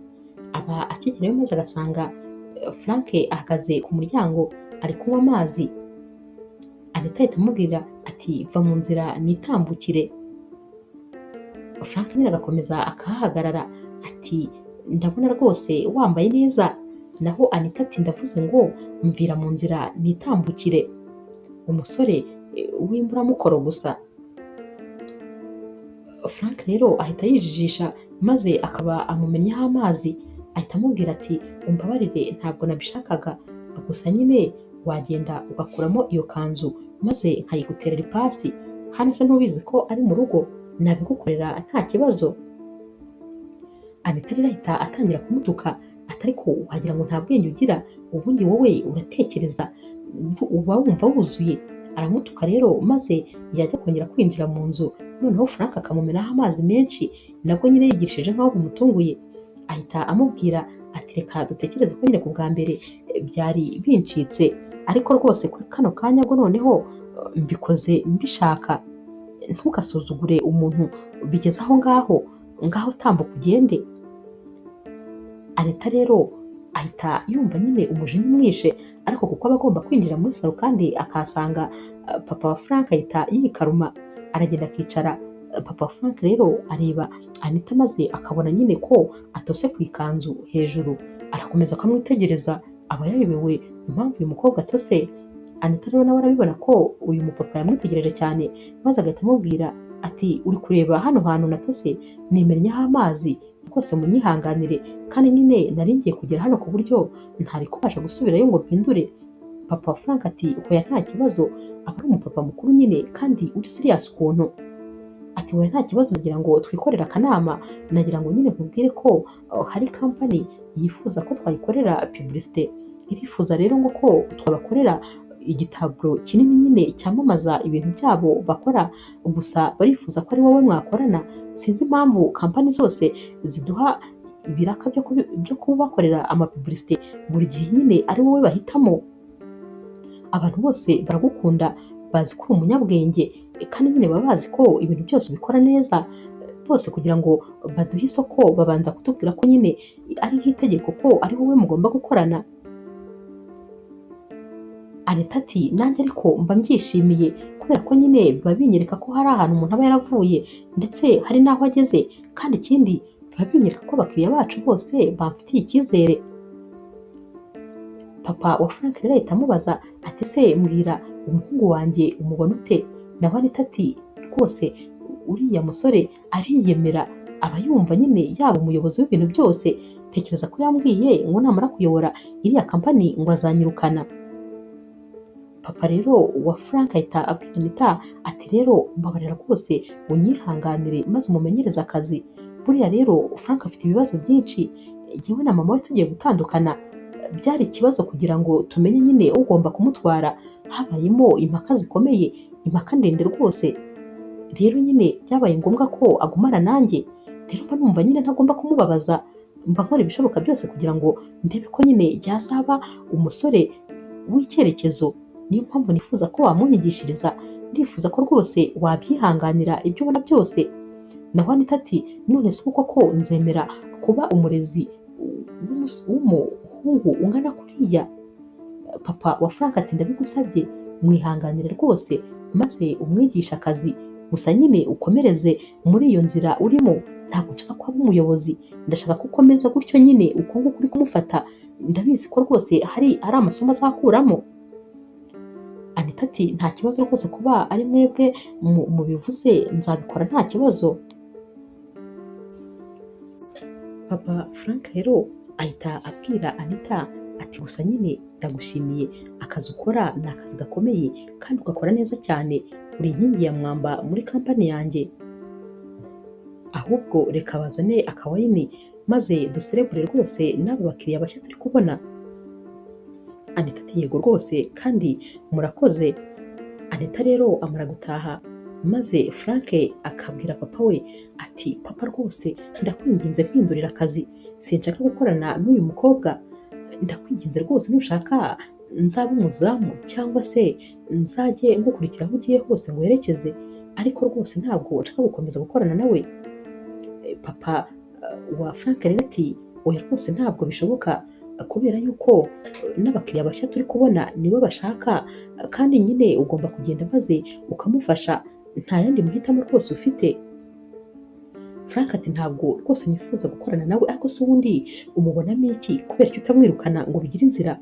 aba akigerayo maze agasanga Frank ahagaze ku muryango ari kunywa amazi. Anita ahita amubwira ati va mu nzira nitambukire. Frank nyine agakomeza akahahagarara ati ndabona rwose wambaye neza. Naho Anita ati ndavuze ngo mvira mu nzira nitambukire. Umusore w'imburamukoro gusa. Frank rero ahita yijijisha maze akaba amumenyeho amazi, ahita amubwira ati umbabarire ntabwo nabishakaga, gusa nyine wagenda ugakuramo iyo kanzu maze nkayiguterera ipasi, hano se ntubizi ko ari mu rugo, nabigukorera nta kibazo. Anita rero ahita atangira kumutuka ati ariko wagira ngo nta bwenge ugira, ubundi wowe uratekereza, uba wumva wuzuye. Aramutuka rero maze yajya kongera kwinjira mu nzu, noneho Frank akamumenaho amazi menshi, nabwo nyine yigishije nk'aho bimutunguye. Ahita amubwira ati reka dutekereze ko nyine ku bwa mbere byari bincitse, ariko rwose kuri kano kanya bwo noneho mbikoze mbishaka, ntugasuzugure umuntu bigeze aho ngaho tambuka ugende. Anita rero ahita yumva nyine umujinya umwishe, ariko kuko aba agomba kwinjira muri salo kandi akahasanga papa wa Frank ahita yikaruma, aragenda akicara. Papa wa Frank rero areba Anita maze akabona nyine ko atose ku ikanzu hejuru, arakomeza akamwitegereza, aba yayobewe impamvu uyu mukobwa atose. Anita rero nawe arabibona ko uyu mupapa yamwitegereje cyane, maze agahita amubwira ati uri kureba hano hantu natose nimennyeho amazi, rwose munyihanganire, kandi nyine nari ngiye kugera hano ku buryo ntari kubasha gusubirayo ngo mpindure. Papa wa Frank ati hoya nta kibazo, aba ari umupapa mukuru nyine kandi uri serious ukuntu. Ati hoya nta kibazo, nagira ngo twikorere akanama, nagira ngo nyine nkubwire ko hari kampani yifuza ko twayikorera publicité, irifuza rero ngo ko twabakorera igitaburo kinini nyine cyamamaza ibintu byabo bakora, gusa barifuza ko ari wowe mwakorana. Sinzi impamvu kampani zose ziduha ibiraka byo kubakorera amapublicité, buri gihe nyine ari wowe bahitamo. Abantu bose baragukunda, bazi ko uri umunyabwenge, kandi nyine baba bazi ko ibintu byose ubikora neza. Bose kugira ngo baduhe isoko babanza kutubwira ko nyine ari nk'itegeko ko ari wowe mugomba gukorana. Anita ati nanjye ariko mba mbyishimiye, kubera ko nyine biba binyereka ko hari ahantu umuntu aba yaravuye ndetse hari n'aho ageze, kandi ikindi biba binyereka ko abakiriya bacu bose bamfitiye icyizere. Papa wa Frank rero ahita amubaza ati se mbwira umuhungu wanjye umubona ute? Naho Anita ati rwose uriya musore ariyemera, aba yumva nyine yaba umuyobozi w'ibintu byose, tekereza ko yambwiye ngo namara kuyobora iriya kampani ngo azanyirukana. Papa rero wa Frank ahita abwira Anita ati rero mbabarira rwose unyihanganire maze umumenyereze akazi, buriya rero Frank afite ibibazo byinshi, jyewe na mama we tugiye gutandukana byari ikibazo kugira ngo tumenye nyine ugomba kumutwara, habayemo impaka zikomeye, impaka ndende rwose, rero nyine byabaye ngombwa ko agumana nanjye, rero mba numva nyine ntagomba kumubabaza, mba nkora ibishoboka byose kugira ngo ndebe ko nyine yazaba umusore w'icyerekezo, niyo mpamvu nifuza ko wamunyigishiriza, ndifuza ko rwose wabyihanganira ibyo ubona byose. Naho Anita ati none se koko nzemera kuba umurezi w'umuhungu ungana kuriya? Papa wa Frank ati ndabigusabye mwihanganire rwose maze umwigisha akazi, gusa nyine ukomereze muri iyo nzira urimo, ntabwo nshaka ko aba umuyobozi, ndashaka ko ukomeza gutyo nyine uko nguko uri kumufata, ndabizi ko rwose ari amasomo azakuramo. Anita ati nta kibazo rwose kuba ari mwebwe mubivuze nzabikora nta kibazo. Papa Frank rero ahita abwira Anita ati gusa nyine ndagushimiye, akazi ukora ni akazi gakomeye kandi ugakora neza cyane, uri inkingi ya mwamba muri kampani yanjye, ahubwo reka bazane akawayini maze duserebure rwose n'aba bakiriya bashya turi kubona. Anita ati yego rwose kandi murakoze. Anita rero amara gutaha maze Frank akabwira papa we ati papa rwose ndakwinginze mpindurira akazi, sinshaka gukorana n'uyu mukobwa, ndakwinginze rwose nushaka nzaba umuzamu cyangwa se nzajye ngukurikira aho ugiye hose nguherekeze, ariko rwose ntabwo nshaka gukomeza gukorana nawe. Papa wa Frank rero ati oya rwose ntabwo bishoboka, kubera yuko n'abakiriya bashya turi kubona niwe bashaka, kandi nyine ugomba kugenda maze ukamufasha, nta yandi mahitamo rwose ufite. Frank ati ntabwo rwose nifuza gukorana nawe, ariko se ubundi umubonamo iki kubera icyo utamwirukana ngo bigire inzira?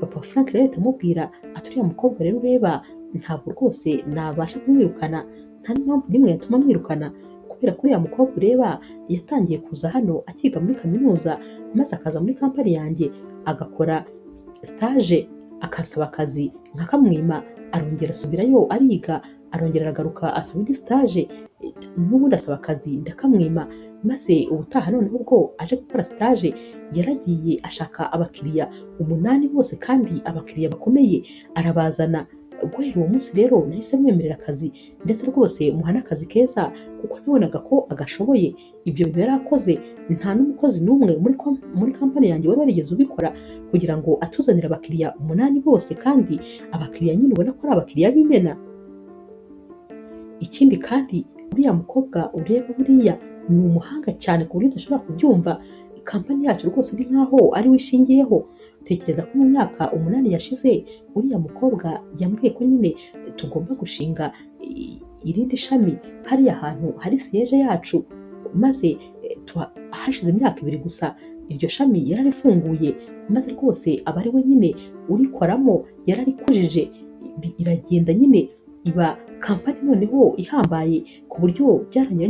Papa Frank rero ahita amubwira ati uriya mukobwa rero ureba ntabwo rwose nabasha kumwirukana, nta n'impamvu n'imwe yatuma mwirukana, kubera ko uriya mukobwa ureba yatangiye kuza hano akiga muri kaminuza, maze akaza muri kampani yanjye agakora stage, akasaba akazi nkakamwima, arongera asubirayo ariga, arongera aragaruka asaba indi stage, n'ubundi asaba akazi ndakamwima, maze ubutaha noneho ubwo aje gukora stage yaragiye ashaka abakiriya 8 bose kandi abakiriya bakomeye arabazana. Guhera uwo munsi rero nahise mwemerera akazi, ndetse rwose muha n'akazi keza kuko nabonaga ko agashoboye. Ibyo bintu yari akoze nta n'umukozi n'umwe muri kampani yanjye wari warigeze ubikora, kugira ngo atuzanire abakiriya 8 bose kandi abakiriya nyine ubona ko ari abakiriya b'imena. Ikindi kandi uriya mukobwa ureba buriya ni umuhanga cyane ku buryo udashobora kubyumva, kampani yacu rwose ni nkaho ari we ishingiyeho. Tekereza ko mu myaka 8 yashize uriya mukobwa yambwiye ko nyine tugomba gushinga irindi shami hariya hantu hari siyeje yacu, maze hashize imyaka 2 gusa iryo shami yararifunguye, maze rwose aba ari we nyine urikoramo, yararikujije iragenda nyine iba kampani noneho ihambaye ku buryo byarangiye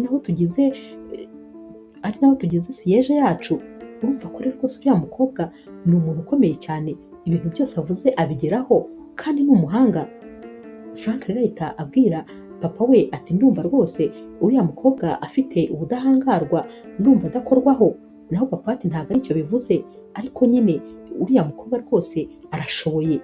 ari naho tugize siyeje yacu. Urumva ko rero rwose uriya mukobwa ni umuntu ukomeye cyane, ibintu byose avuze abigeraho kandi ni umuhanga. Frank rero ahita abwira papa we ati ndumva rwose uriya mukobwa afite ubudahangarwa, ndumva adakorwaho. Naho papa ati ntabwo aricyo bivuze, ariko nyine uriya mukobwa rwose arashoboye.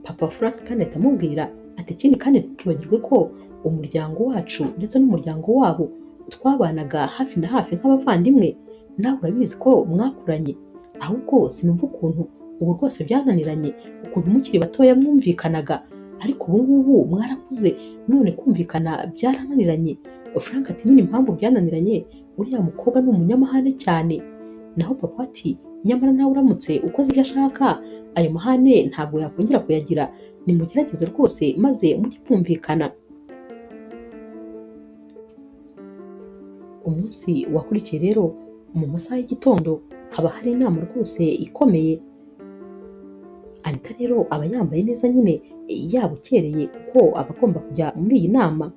Papa Frank kandi ahita amubwira ati ikindi kandi ntukibagirwe ko umuryango wacu ndetse n'umuryango wabo twabanaga hafi na hafi nk'abavandimwe, nawe urabizi ko mwakuranye, ahubwo sinumva ukuntu ubu rwose byananiranye, ukuntu mukiri batoya mwumvikanaga, ariko ubu ngubu mwarakuze none kumvikana byarananiranye. Frank ati nyine impamvu byananiranye, uriya mukobwa ni umunyamahane cyane. Naho papa ati nyamara nawe uramutse ukoze ibyo ashaka, ayo mahane ntabwo yakongera kuyagira, nimugerageze rwose maze mujye kumvikana. Umunsi wakurikiye rero mu masaha y'igitondo haba hari inama rwose ikomeye. Anita rero aba yambaye neza nyine yabukereye kuko aba agomba kujya muri iyi nama.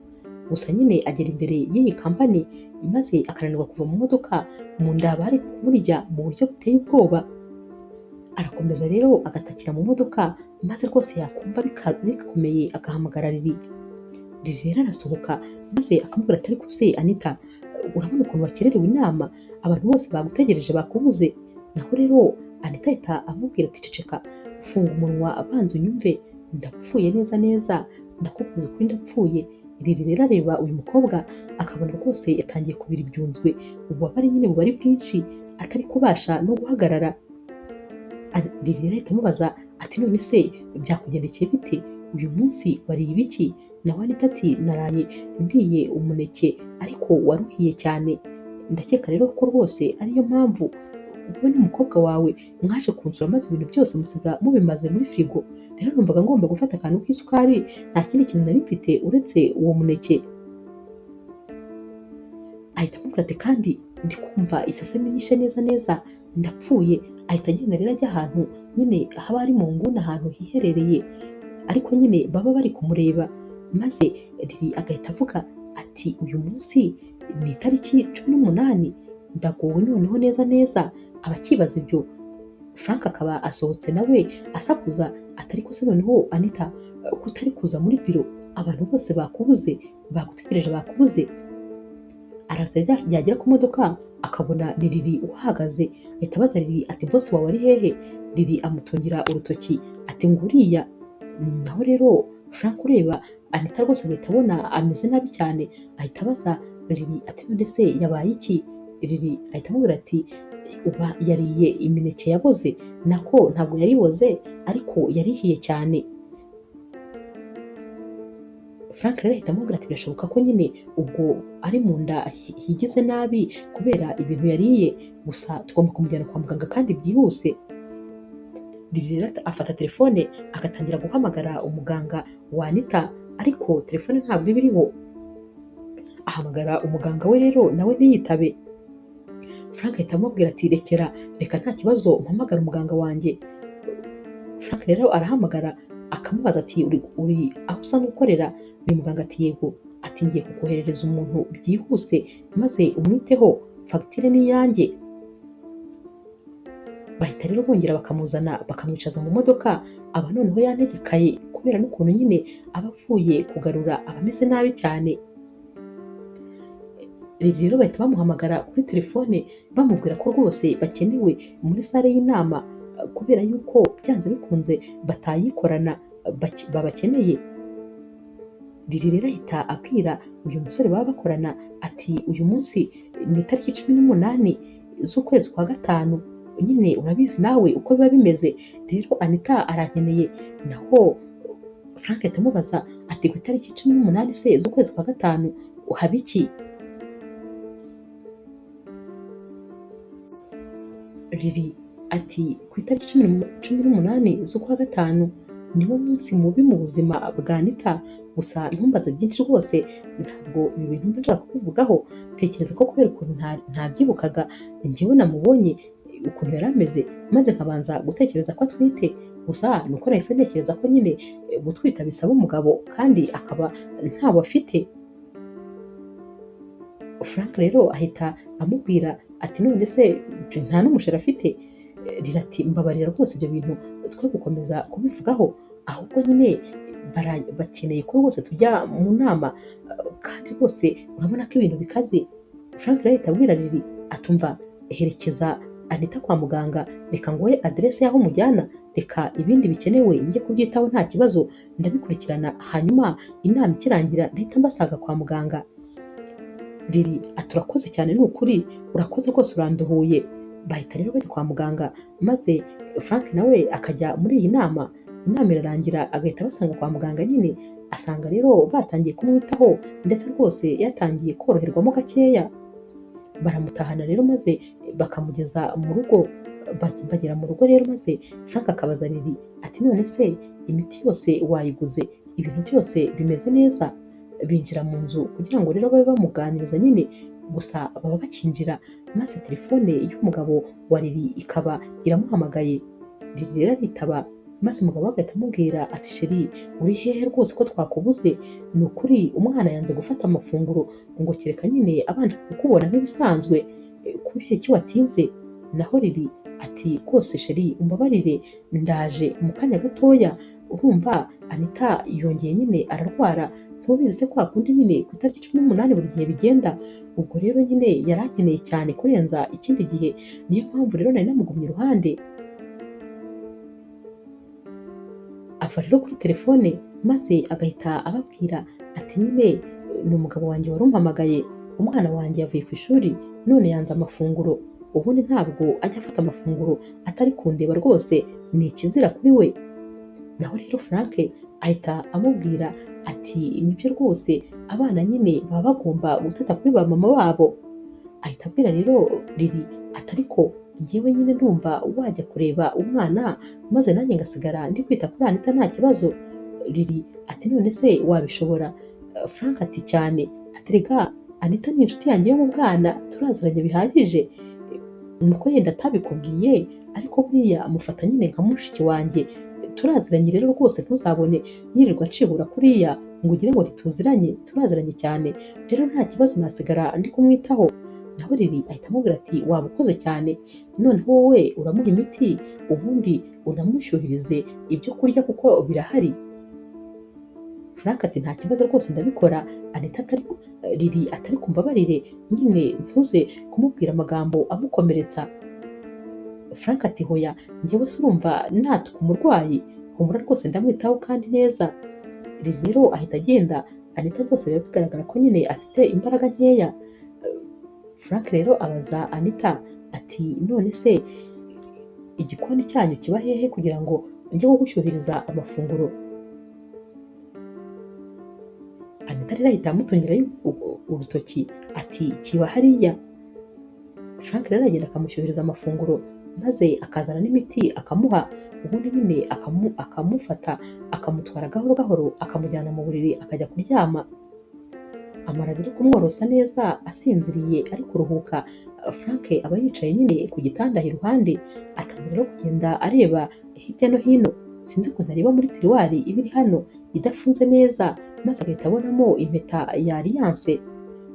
Gusa nyine agera imbere y'iyi kampani maze akananirwa kuva mu modoka, mu nda haba hari kumurya mu buryo buteye ubwoba. Arakomeza rero agatakira mu modoka maze rwose yakumva bikomeye agahamagara Lily. Lily rero arasohoka maze akamubwira ati ariko se Anita, urabona ukuntu wakererewe inama, abantu bose bagutegereje bakubuze. Naho rero Anita ahita amubwira ati ceceka, funga umunwa abanza unyumve, ndapfuye neza neza, ndakubwiza ukuri ndapfuye. Lily rero areba uyu mukobwa akabona rwose yatangiye kubira ibyunzwe, ububabare nyine buba ari bwinshi atari kubasha no guhagarara. Lily rero ahita amubaza ati none se byakugendekeye bite? Uyu munsi wariye ibiki? Nawe Anita ati naraye ndiye umuneke ariko waruhiye cyane. Ndakeka rero ko rwose ariyo mpamvu wowe n'umukobwa wawe mwaje kunsura maze ibintu byose musiga mubimaze muri firigo. Rero numvaga ngomba gufata akantu k'isukari, nta kindi kintu nari mfite uretse uwo muneke. Ahita amubwira ati kandi ndi kumva isesemi nyishe neza neza, ndapfuye. Ahita agenda rero ajya ahantu nyine haba hari mu nguni ahantu hiherereye ariko nyine baba bari kumureba, maze Lily agahita avuga ati uyu munsi ni itariki 18, ndagowe noneho neza neza. Abakibaza ibyo, Frank akaba asohotse nawe asakuza ati ariko se noneho Anita, kutari kuza muri biro, abantu bose bakubuze, bagutegereje bakubuze. Araza yagera ku modoka akabona ni Lily uhagaze, ahita abaza Lily ati boss wawe ari hehe? Lily amutungira urutoki ati nguriya. Naho rero Frank ureba Anita rwose agahita abona ameze nabi cyane, ahita abaza Lily ati none se yabaye iki? Lily ahita amubwira ati uba yariye imineke yaboze. Nako ntabwo yariboze ariko yarihiye cyane. Frank rero ahita amubwira ati birashoboka ko nyine ubwo ari mu nda higize nabi kubera ibintu yariye, gusa tugomba kumujyana kwa muganga kandi byihuse. Lily rero afata telefone agatangira guhamagara umuganga wa Anita ariko telefone ntabwo iba iriho. Ahamagara umuganga we rero nawe ntiyitabe. Frank ahita amubwira ati reka nta kibazo mpamagara umuganga wanjye. Frank rero arahamagara akamubaza ati uri aho usa n'ukorera? Uyu muganga ati yego. Ati ngiye kukoherereza umuntu byihuse maze umwiteho, fagitire ni iyanjye. Bahita rero bongera bakamuzana bakamwicaza mu modoka, aba noneho yantegekaye kubera n'ukuntu nyine aba avuye kugarura aba ameze nabi cyane. Rero bahita bamuhamagara kuri telefone bamubwira ko rwose bakenewe muri sale y'inama kubera yuko byanze bikunze batayikorana babakeneye. Lily rero ahita abwira uyu musore baba bakorana ati uyu munsi ni itariki 18 z'ukwezi kwa gatanu, nyine urabizi nawe uko biba bimeze, rero Anita arankeneye. Naho Frank ahita amubaza ati ku itariki 18 se z'ukwezi kwa gatanu uhaba iki? Lily ati ku itariki 18 z'ukwa gatanu niwo munsi mubi mu buzima bwa Anita, gusa ntumbaze byinshi rwose, ntabwo ibi bintu ndashaka kubivugaho. Tekereza ko kubera ukuntu ntabyibukaga njyewe namubonye ukuntu yari ameze maze nkabanza gutekereza ko atwite, gusa nuko nahise ntekereza ko nyine gutwita bisaba umugabo kandi akaba ntawe afite. Frank rero ahita amubwira ati none se nta n'umusheri afite? Lily ati mbabarira rwose ibyo bintu twe gukomeza kubivugaho, ahubwo nyine bakeneye ko rwose tujya mu nama kandi rwose urabona ko ibintu bikaze. Frank rero ahita abwira Lily atumva herekeza Anita kwa muganga, reka nguhe aderese y'aho mujyana, reka ibindi bikenewe njye kubyitaho nta kibazo ndabikurikirana, hanyuma inama ikirangira ndahita mbasaga kwa muganga. Lily ati urakoze cyane ni ukuri, urakoze rwose uranduhuye. Bahita rero bajya kwa muganga maze Frank nawe akajya muri iyi nama. Inama irarangira agahita abasanga kwa muganga nyine, asanga rero batangiye kumwitaho ndetse rwose yatangiye koroherwamo gakeya. Baramutahana rero maze bakamugeza mu rugo. Bagera mu rugo rero maze Frank akabaza Lily ati none se imiti yose wayiguze, ibintu byose bimeze neza? Binjira mu nzu kugira ngo rero babe bamuganiriza nyine gusa baba bakinjira maze telefone y'umugabo wa Lili ikaba iramuhamagaye. Lili rero aritaba maze umugabo we agahita amubwira ati sheri uri hehe rwose ko twakubuze, ni ukuri umwana yanze gufata amafunguro ngo kereka nyine abanje kukubona nk'ibisanzwe, kubera iki watinze? Naho Lili ati rwose sheri umbabarire ndaje mu kanya gatoya, urumva Anita yongeye nyine ararwara, ntubizi se kwa kundi nyine ku itariki 18 buri gihe bigenda, ubwo rero nyine yarankeneye cyane kurenza ikindi gihe, niyo mpamvu rero nari namugumye iruhande. Ava rero kuri telefone maze agahita ababwira ati nyine ni umugabo wanjye wari umpamagaye, umwana wanjye yavuye ku ishuri none yanze amafunguro, ubundi ntabwo ajya afata amafunguro atari kundeba rwose, ni ikizira kuri we. Naho rero Frank ahita amubwira ati nibyo rwose abana nyine baba bagomba gutata kuri ba mama babo. Ahita abwira rero Lili ati ariko njyewe nyine ndumva wajya kureba umwana maze nanjye ngasigara ndi kwita kuri Anita nta kibazo. Lili ati none se wabishobora? Frank ati cyane, ati rega Anita ni inshuti yanjye yo mu bwana turaziranye bihagije, nuko yenda atabikubwiye ariko buriya amufata nyine nka mushiki wanjye, turaziranye rero rwose ntuzabone yirirwa acibura kuriya ngo ugire ngo ntituziranye, turaziranye cyane rero nta kibazo nasigara ndi kumwitaho. Naho Lili ahita amubwira ati waba ukoze cyane, noneho wowe uramuha imiti ubundi unamushyuhirize ibyo kurya kuko birahari. Frank ati nta kibazo rwose ndabikora. Anita atari Lili atari kumbabarire nyine ntuze kumubwira amagambo amukomeretsa. Frank ati hoya njyewe se urumva natuka umurwayi, humura rwose ndamwitaho kandi neza. Lili rero ahita agenda, Anita rwose biba bigaragara ko nyine afite imbaraga nkeya. Frank rero abaza Anita ati none se igikoni cyanyu kiba hehe kugira ngo njye kugushyuhiriza amafunguro? Anita rero ahita amutungirayo urutoki ati kiba hariya. Frank rero aragenda akamushyuhiriza amafunguro maze akazana n'imiti akamuha, ubundi nyine akamufata akamutwara gahoro gahoro akamujyana mu buriri akajya kuryama. Amara rero kumworosa neza asinziriye ari kuruhuka, Frank aba yicaye nyine ku gitanda iruhande, atangira rero kugenda areba hirya no hino, sinzi ukuntu areba muri tiruwari iba iri hano idafunze neza, maze agahita abonamo impeta ya Alliance,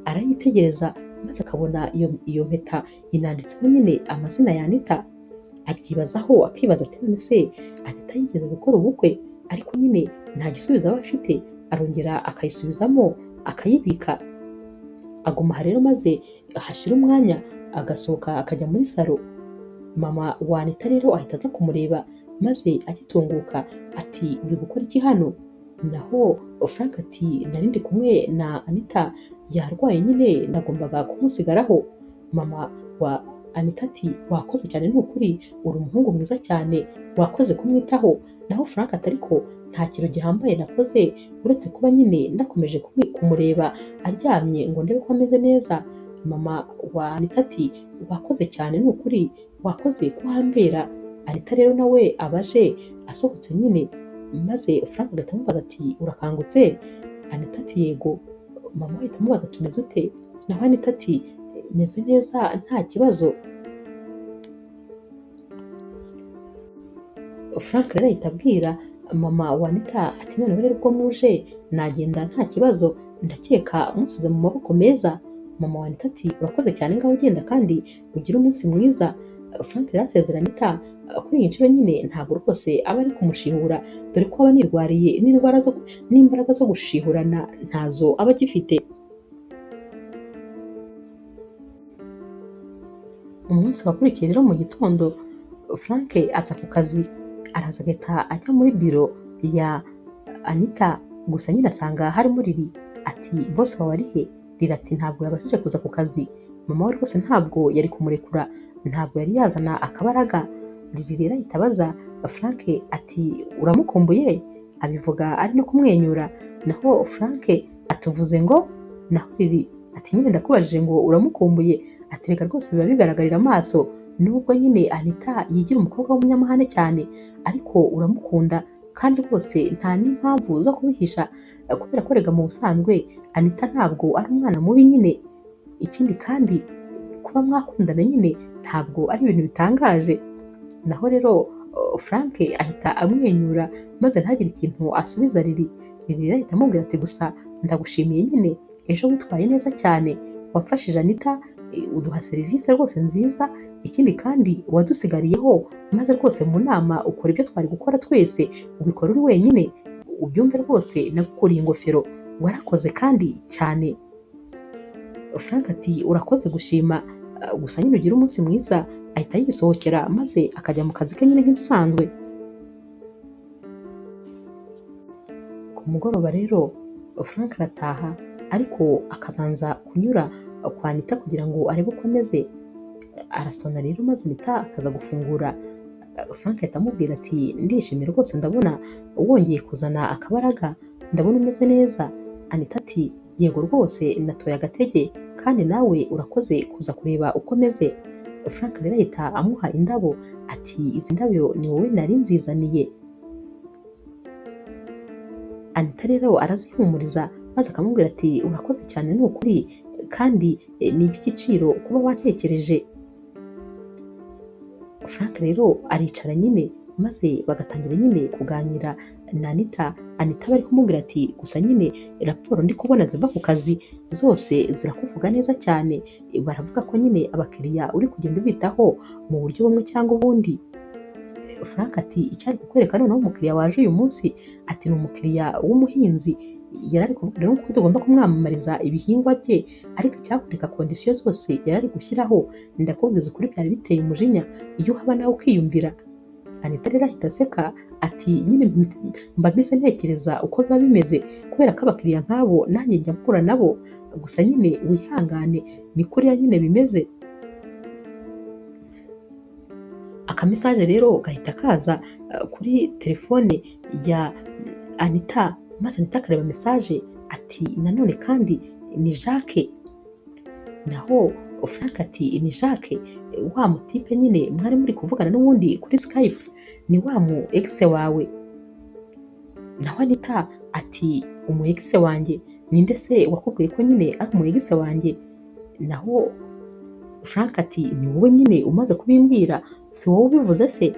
arayitegereza maze akabona iyo mpeta inanditseho nyine amazina ya Anita. Abyibazaho akibaza ati none se Anita yigeze gukora ubukwe? Ariko nyine nta gisubizo aba afite, arongera akayisubizamo akayibika. Aguma aha rero maze hashira umwanya agasohoka akajya muri salo. Mama wa Anita rero ahita aza kumureba maze agitunguka ati uri gukora iki hano? Naho Frank ati nari ndi kumwe na Anita yarwaye nyine nagombaga kumusigaraho. Mama wa Anita ati wakoze cyane ni ukuri uri umuhungu mwiza cyane wakoze kumwitaho. Naho Frank ati ariko nta kintu gihambaye nakoze uretse kuba nyine ndakomeje kumureba aryamye ngo ndebe ko ameze neza. Mama wa Anita ati wakoze cyane ni ukuri wakoze kuhambera. Anita rero nawe abaje asohotse nyine maze Frank agahita amubaza ati urakangutse? Anita ati yego. Mama ahita amubaza ati umeze ute? Naho Anita ati meze neza nta kibazo. Frank rero ahita abwira mama wa Anita ati noneho rero ubwo muje nagenda nta kibazo, ndakeka musize mu maboko meza. Mama wa Anita ati urakoze cyane ngaho ugenda kandi ugire umunsi mwiza. Frank rero asezera Anita kuri iyi nshuro nyine ntabwo rwose aba ari kumushihura, dore ko aba anirwariye n'imbaraga zo gushihurana ntazo aba agifite. Umunsi wakurikiye rero mu gitondo Frank aza ku kazi, araza agahita ajya muri biro ya Anita, gusa nyine asanga harimo Lili. Ati bose wawe ari he? Lili ati ntabwo yabashije kuza ku kazi. Mama we rwose ntabwo yari kumurekura, ntabwo yari yazana akabaraga. Lili rero ahita abaza Frank ati uramukumbuye? Abivuga ari no kumwenyura. Naho Frank atuvuze ngo? Naho Lili ati nyine ndakubajije ngo uramukumbuye? Ati reka rwose biba bigaragarira amaso, nubwo nyine Anita yigira umukobwa w'umunyamahane cyane ariko uramukunda kandi rwose nta n'impamvu zo kubihisha, kubera ko rega mu busanzwe Anita ntabwo ari umwana mubi nyine. ikindi kandi kuba mwakundana nyine ntabwo ari ibintu bitangaje. Naho rero Frank ahita amwenyura maze ntagire ikintu asubiza Lily. Lily rero ahita amubwira ati gusa ndagushimiye nyine, ejo witwaye neza cyane, wafashije Anita, uduha serivisi rwose nziza, ikindi kandi wadusigariyeho maze rwose mu nama ukora ibyo twari gukora twese, ubikora uri wenyine, ubyumve rwose nagukuriye ingofero, warakoze kandi cyane. Frank ati urakoze gushima, gusa nyine ugire umunsi mwiza. Ahita yisohokera maze akajya mu kazi ke nyine nk'ibisanzwe. Ku mugoroba rero Frank arataha ariko akabanza kunyura kwa Anita kugira ngo arebe uko ameze. Arasona rero maze Anita akaza gufungura. Frank ahita amubwira ati ndishimye rwose, ndabona wongeye kuzana akabaraga, ndabona umeze neza. Anita ati yego rwose natoye agatege kandi nawe urakoze kuza kureba uko meze. Frank rero ahita amuha indabo ati izi ndabyo ni wowe nari nzizaniye. Anita rero arazihumuriza maze akamubwira ati urakoze cyane ni ukuri kandi ni iby'igiciro kuba wantekereje. Frank rero aricara nyine maze bagatangira nyine kuganira na Anita. Anita bari kumubwira ati gusa nyine raporo ndi kubona ziva ku kazi zose zirakuvuga neza cyane, baravuga ko nyine abakiriya uri kugenda ubitaho mu buryo bumwe cyangwa ubundi. Frank ati icyari kukwereka noneho umukiriya waje uyu munsi, ati ni umukiriya w'umuhinzi, yari ari kuvuga rero ko tugomba kumwamamariza ibihingwa bye, ariko icyakwereka kondisiyo zose yari ari gushyiraho, ndakubwiza ukuri byari biteye umujinya iyo uhaba nawe ukiyumvira. Anita rero ahita aseka ati nyine mba mbese ntekereza uko biba bimeze, kubera ko abakiriya nk'abo nanjye njya mpura nabo, gusa nyine wihangane ni kuriya nyine bimeze. Akamesaje rero gahita kaza kuri telefone ya Anita, maze Anita akareba mesaje ati nanone kandi ni Jacques. Naho Frank ati ni Jacques, wa mutipe nyine mwari muri kuvugana n'ubundi kuri Skype, ni wa mu ex wawe. Naho Anita ati umu ex wanjye, ninde se wakubwiye ko nyine ari umu ex wanjye? Naho Frank ati ni wowe nyine umaze kubimbwira, si wowe ubivuze se?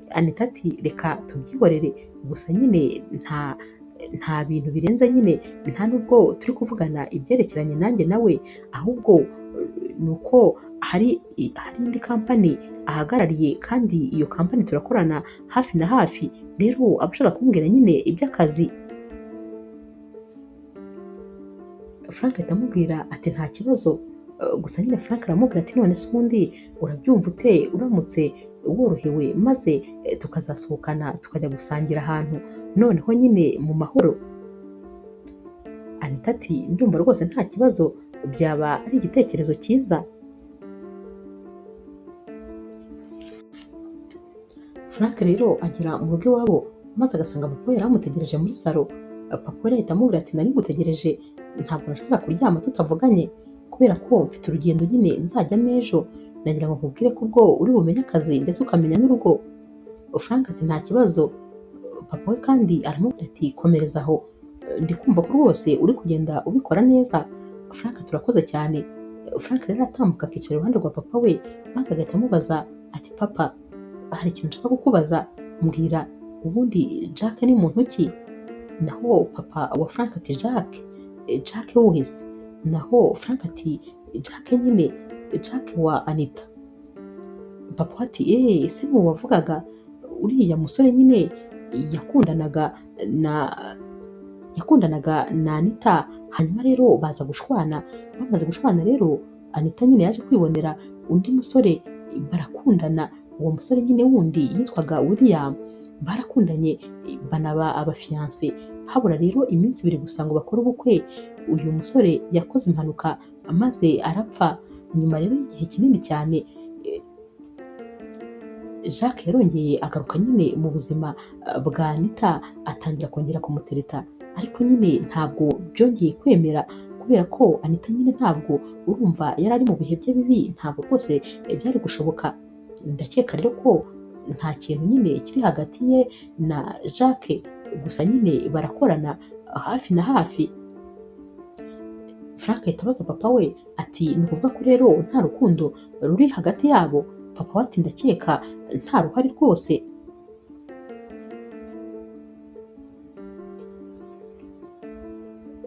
Anita ati reka tubyihorere, gusa nyine nta bintu birenze nyine, nta nubwo turi kuvugana ibyerekeranye nanjye nawe, ahubwo ni uko hari indi kampani ahagarariye kandi iyo kampani turakorana hafi na hafi, rero abashaka kumbwira nyine iby'akazi. Frank ahita amubwira ati nta kibazo, gusa nyine Frank aramubwira ati none se ubundi urabyumva ute uramutse worohewe maze tukazasohokana tukajya gusangira ahantu noneho nyine mu mahoro? Anita ati ndumva rwose nta kibazo, byaba ari igitekerezo cyiza. Frank rero agera mu rugo iwabo maze agasanga papa we yari amutegereje muri salo. Papa we ahita amubwira ati nari ngutegereje, ntabwo nashobora kuryama tutavuganye kubera ko mfite urugendo nyine nzajyamo ejo, nagira ngo nkubwire ko ubwo uri bumenye akazi ndetse ukamenya n'urugo. Frank ati nta kibazo. Papa we kandi aramubwira ati komereza aho, ndi kumva ko rwose uri kugenda ubikora neza. Frank turakoze cyane. Frank rero atambuka akicara iruhande rwa papa we maze agahita amubaza ati papa, hari ikintu nshaka kukubaza, mbwira ubundi Jack ni muntu ki? Naho papa wa Frank ati Jack wese? Naho Frank ati Jack nyine, Jack wa Anita. Papa ati ese ni wavugaga uriya musore nyine yakundanaga na Anita, hanyuma rero baza gushwana. Bamaze gushwana rero Anita nyine yaje kwibonera undi musore barakundana. Uwo musore nyine wundi yitwaga William, barakundanye banaba abafiyanse. Habura rero iminsi 2 gusa ngo bakore ubukwe, uyu musore yakoze impanuka maze arapfa. Nyuma rero y'igihe kinini cyane Jacques yarongeye agaruka nyine mu buzima bwa Anita, atangira kongera kumutereta, ariko nyine ntabwo byongeye kwemera kubera ko Anita nyine ntabwo urumva yari ari mu bihe bye bibi, ntabwo rwose byari gushoboka. Ndakeka rero ko nta kintu nyine kiri hagati ye na Jacques, gusa nyine barakorana hafi na hafi. Frank ahita abaza papa we ati ni ukuvuga ko rero nta rukundo ruri hagati yabo? Papa we ati ndakeka nta ruhari rwose.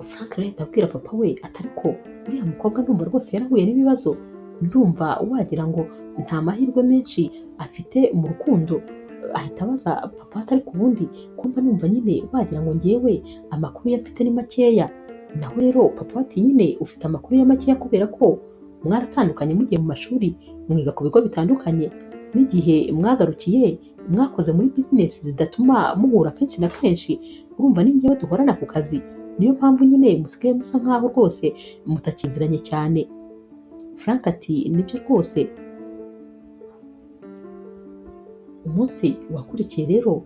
Frank rero ahita abwira papa we ati ariko uriya mukobwa ndumva rwose yarahuye n'ibibazo, ndumva wagira ngo nta mahirwe menshi afite mu rukundo. Ahita abaza papa ati ariko ubundi kumva numva nyine wagira ngo ngewe amakuru ye mfite ni makeya. Naho rero papa ati nyine ufite amakuru ya makeya kubera ko mwaratandukanye mugiye mu mashuri, mwiga ku bigo bitandukanye, n'igihe mwagarukiye mwakoze muri bizinesi zidatuma muhura kenshi na kenshi. Urumva ni njyewe duhorana ku kazi, niyo mpamvu nyine musigaye musa nkaho rwose mutakiziranye cyane. Frank ati nibyo rwose. Umunsi wakurikiye rero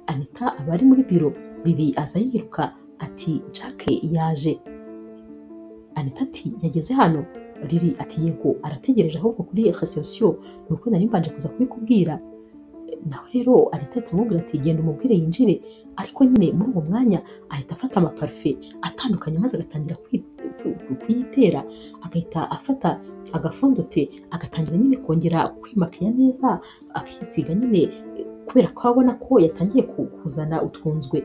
Anita aba ari muri biro, Lily aza yiruka ati Jack yaje. Anita ati yageze hano? Lily ati yego arategereje ahubwo kuri reception, nuko nari mbanje kuza kubikubwira. Naho rero Anita ahita amubwira ati genda umubwire yinjire, ariko nyine muri uwo mwanya ahita afata amaparufe atandukanye maze agatangira kuyitera, agahita afata agafondote agatangira nyine kongera kwimakiya neza akisiga nyine, kubera ko abona ko yatangiye kuzana utwunzwe.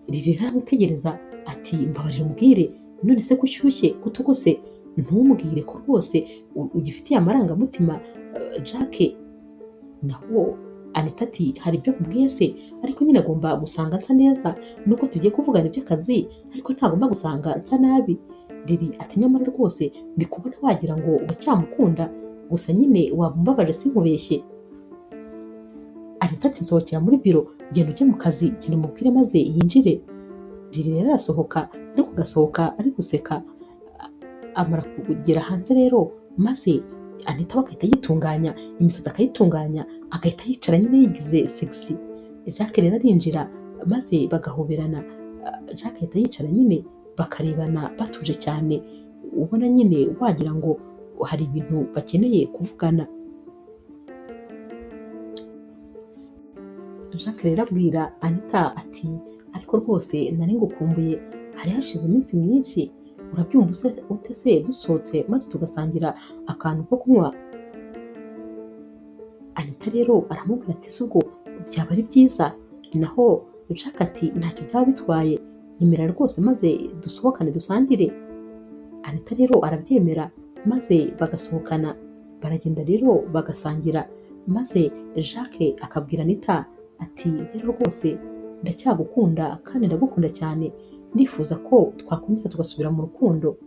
Lily aramutegereza ati mbabarira umbwire none se ko ushyushye kutugose, ntumbwire ko rwose ugifitiye amarangamutima Jack. Naho Anita ati hari ibyo nkubwiye se, ariko nyine agomba gusanga nsa neza, nuko tugiye kuvugana iby'akazi ariko ntagomba gusanga nsa nabi. Lily ati nyamara rwose ndi kubona wagira ngo uracyamukunda, gusa nyine waba umbabaje sinkubeshye. Anita ati nsohokera muri biro, genda ujye mu kazi, genda umubwire maze yinjire. Lily rero arasohoka, ariko agasohoka ari guseka. Amara kugera hanze rero maze Anita bagahita yitunganya imisatsi akayitunganya, agahita yicara nyine yigize sexy. Jack rero arinjira maze bagahoberana. Jack ahita yicara nyine bakarebana batuje cyane, ubona nyine wagira ngo hari ibintu bakeneye kuvugana. Jack rero abwira Anita ati ariko rwose nari ngukumbuye, hari hashize iminsi myinshi, urabyumva ute se dusohotse maze tugasangira akantu ko kunywa? Anita rero aramubwira ati se ubwo byaba ari byiza? Naho Jack ati ntacyo byaba bitwaye, nyemerera rwose maze dusohokane dusangire. Anita rero arabyemera maze bagasohokana, baragenda rero bagasangira, maze Jack akabwira Anita ati rero rwose ndacyagukunda kandi ndagukunda cyane, ndifuza ko twakongera tugasubira mu rukundo.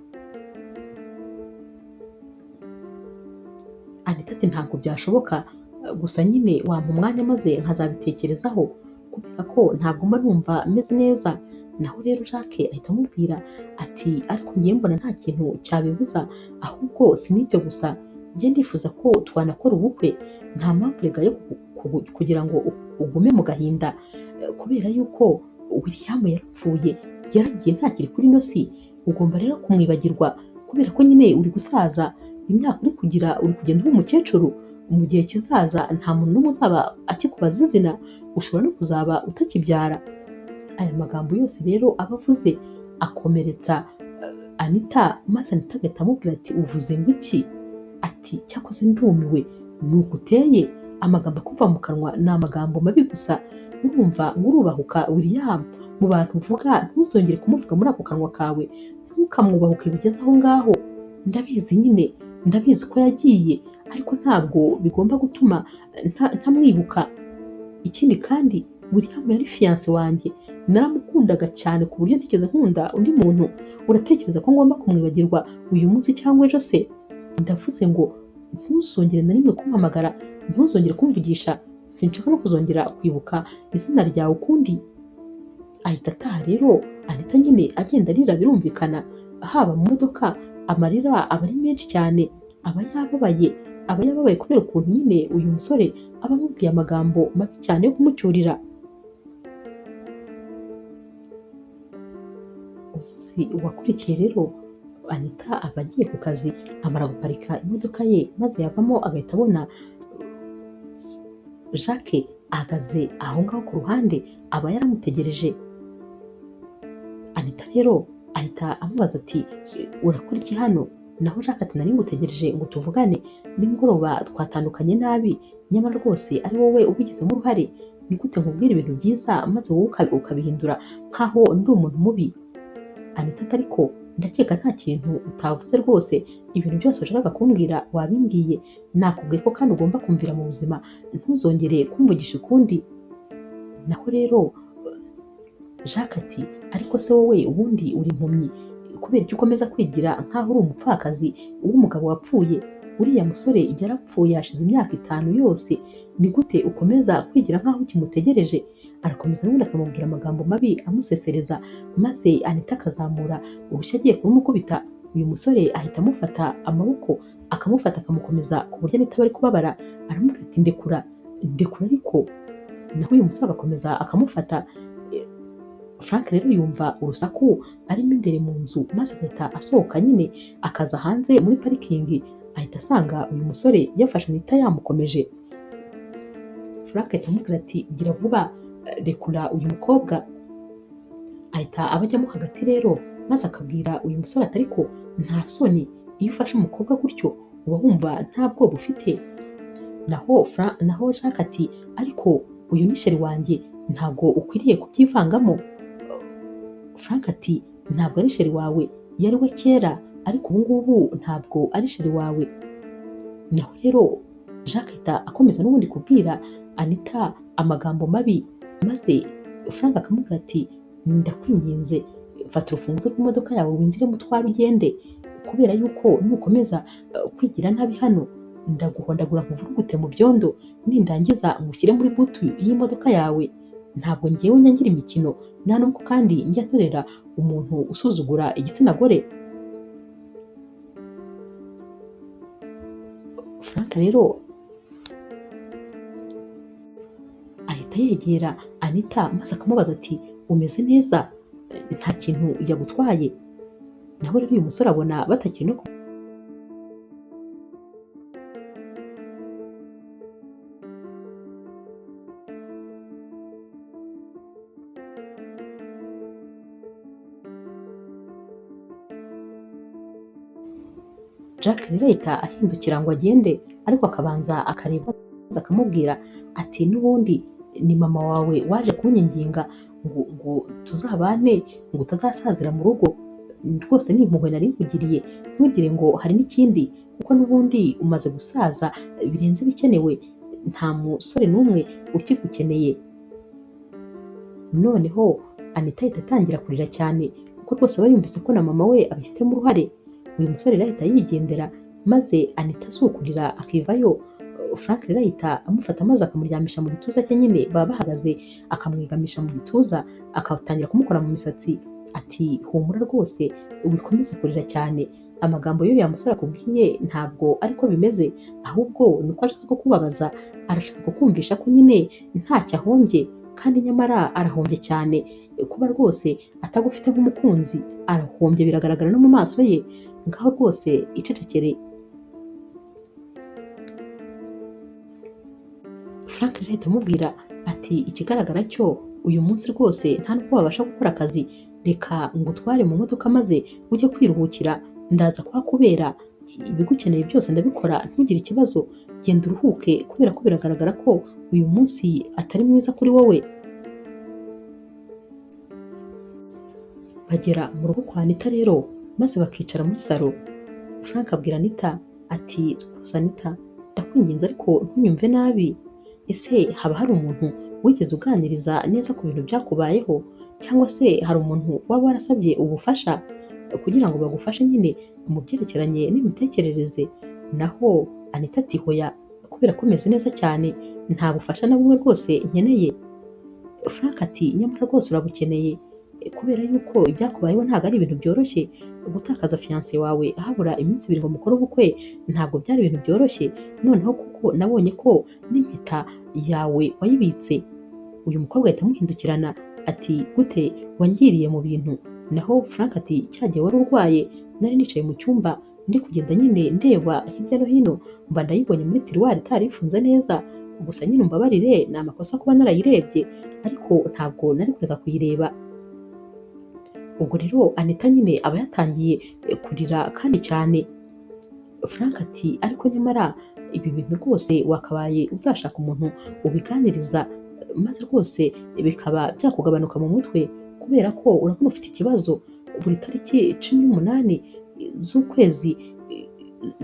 Anita ati ntabwo byashoboka, gusa nyine wampa umwanya maze nkazabitekerezaho, kubera ko ntabwo mba numva meze neza. Naho rero Jack ahita amubwira ati ariko ngiye mbona nta kintu cyabibuza, ahubwo si n'ibyo gusa, njye ndifuza ko twanakora ubukwe, nta mpamvu rega yo kugira ngo ugume mu gahinda, kubera yuko William yarapfuye, yaragiye ntakiri kuri ino si. Ugomba rero kumwibagirwa, kubera ko nyine uri gusaza, imyaka uri kugira uri kugenda uba umukecuru. Mu gihe kizaza nta muntu n'umwe uzaba akikubaza izina, ushobora no kuzaba utakibyara. Aya magambo yose rero aba avuze akomeretsa Anita, maze Anita agahita amubwira ati uvuze ngo iki? Ati cyakoze ndumiwe, ni uguteye amagambo akuva mu kanwa ni amagambo mabi gusa. Urumva ngurubahuka William, mu bantu uvuga ntuzongere kumuvuga muri ako kanwa kawe, ntukamwubahuke bigeze aho ngaho. Ndabizi nyine, ndabizi ko yagiye, ariko ntabwo bigomba gutuma ntamwibuka. Ikindi kandi William yari fiance wanjye, naramukundaga cyane ku buryo ntigeze nkunda undi muntu. Uratekereza ko ngomba kumwibagirwa uyu munsi cyangwa ejo se? Ndavuze ngo ntuzongere na rimwe kumpamagara, ntuzongere kumvugisha, sinshaka no kuzongera kwibuka izina ryawe ukundi. Ahita ataha rero Anita nyine agenda arira, birumvikana haba mu modoka amarira aba ari menshi cyane, aba yababaye kubera ukuntu nyine uyu musore aba amubwiye amagambo mabi cyane yo kumucyurira. Umunsi wakurikiye rero Anita aba agiye ku kazi, amara guparika imodoka ye maze yavamo agahita abona Jack ahagaze aho ngaho ku ruhande, aba yaramutegereje. Anita rero ahita amubaza ati urakora iki hano? Naho Jack ati nari ngutegereje ngo tuvugane, nimugoroba twatandukanye nabi, nyamara rwose ari wowe ubigizemo uruhare. Ni gute nkubwira ibintu byiza maze wowe ukabihindura nkaho ndi umuntu mubi? Anita ati ariko ndakeka nta kintu utavuze rwose, ibintu byose washakaga kumbwira wabimbwiye, nakubwiye ko kandi ugomba kumvira mu buzima, ntuzongere kumvugisha ukundi. Naho rero Jack ati ariko se wowe ubundi uri impumyi, kubera icyo ukomeza kwigira nkaho uri umupfakazi w'umugabo wapfuye? Uriya musore yarapfuye hashize imyaka 5 yose, ni gute ukomeza kwigira nkaho ukimutegereje? Arakomeza n'ubundi akamubwira amagambo mabi amusesereza, maze Anita akazamura urushyi agiye kumukubita. Uyu musore ahita amufata amaboko, akamufata akamukomeza ku buryo Anita bari kubabara. Aramubwira ati ndekura, ndekura ariko. Naho uyu musore agakomeza akamufata. Frank rero yumva urusaku arimo imbere mu nzu, maze agahita asohoka nyine akaza hanze muri parikingi, ahita asanga uyu musore yafashe Anita yamukomeje. Frank ahita amubwira ati gira vuba, rekura uyu mukobwa. Ahita abajyamo hagati rero, maze akabwira uyu musore ati ariko nta soni, iyo ufashe umukobwa gutyo uba wumva nta bwoba ufite? Naho Jack ati ariko uyu ni sheri wanjye, ntabwo ukwiriye kubyivangamo. Frank ati ntabwo ari sheri wawe, yari we kera, ariko ubu ngubu ntabwo ari sheri wawe. Naho rero Jack ahita akomeza n'ubundi kubwira Anita amagambo mabi, maze Frank akamubwira ati ndakwinginze fata urufunguzo rw'imodoka yawe winjire mutware ugende, kubera yuko nukomeza kwigira nabi hano ndaguhondagura nkuvurugute mu byondo, nindangiza ngushyire muri butu y'imodoka yawe. Ntabwo ngewe nyangira imikino, nta nubwo kandi njya ntorera umuntu usuzugura igitsina gore. Frank rero ahita yegera Anita maze akamubaza ati umeze neza, nta kintu yagutwaye? Naho rero uyu musore abona batakiri no Jack rero ahita ahindukira ngo agende, ariko akabanza akareba akamubwira ati n'ubundi ni mama wawe waje kunyinginga ngo tuzabane, ngo utazasazira mu rugo. Rwose ni impuhwe nari nkugiriye, ntugire ngo hari n'ikindi, kuko n'ubundi umaze gusaza birenze bikenewe, nta musore n'umwe ukigukeneye. Noneho Anita ahita atangira kurira cyane, kuko rwose aba yumvise ko na mama we abifitemo uruhare. Uyu musore rero ahita yigendera, maze Anita asukurira akivayo. Frank rero ahita amufata maze akamuryamisha mu gituza cye, nyine baba bahagaze, akamwigamisha mu gituza, akatangira kumukora mu misatsi ati humura rwose wikomeze kurira cyane, amagambo y'uriya musore akubwiye ntabwo ariko bimeze, ahubwo ni uko ashaka kukubabaza, arashaka kukumvisha ko nyine ntacyo ahombye, kandi nyamara arahombye cyane, kuba rwose atagufite nk'umukunzi arahombye, biragaragara no mu maso ye. Ngaho rwose icecekere. Frank rero ahita amubwira ati ikigaragara cyo uyu munsi rwose nta nubwo wabasha gukora akazi, reka ngutware mu modoka maze ujye kwiruhukira, ndaza kuhakubera, ibigukeneye byose ndabikora, ntugire ikibazo, genda uruhuke, kubera ko biragaragara ko uyu munsi atari mwiza kuri wowe. Bagera mu rugo kwa Anita rero, maze bakicara muri salo. Frank abwira Anita ati rwose Anita ndakwinginze ariko ntunyumve nabi, ese haba hari umuntu wigeze uganiriza neza ku bintu byakubayeho, cyangwa se hari umuntu waba warasabye ubufasha kugira ngo bagufashe nyine mu byerekeranye n'imitekerereze? Naho Anita ati hoya, kubera ko meze neza cyane, nta bufasha na bumwe rwose nkeneye. Frank ati nyamara rwose urabukeneye, kubera yuko ibyakubayeho ntabwo ari ibintu byoroshye, gutakaza fiancé wawe ahabura iminsi 2 ngo mukore ubukwe ntabwo byari ibintu byoroshye, noneho kuko nabonye ko n'impeta yawe wayibitse. Uyu mukobwa ahita amuhindukirana ati gute wangiriye mu bintu? Naho Frank ati cyagiye wari urwaye, nari nicaye mu cyumba ndi kugenda nyine ndeba hirya no hino, mba ndayibonye muri tiruwari itari ifunze neza, gusa nyine umbabarire, ni amakosa kuba narayirebye, ariko ntabwo nari kureka kuyireba. ubwo rero Anita nyine aba yatangiye kurira kandi cyane. Frank ati ariko nyamara ibi bintu rwose wakabaye uzashaka umuntu ubiganiriza maze rwose bikaba byakugabanuka mu mutwe, kubera ko urabona ufite ikibazo buri tariki 18 z'ukwezi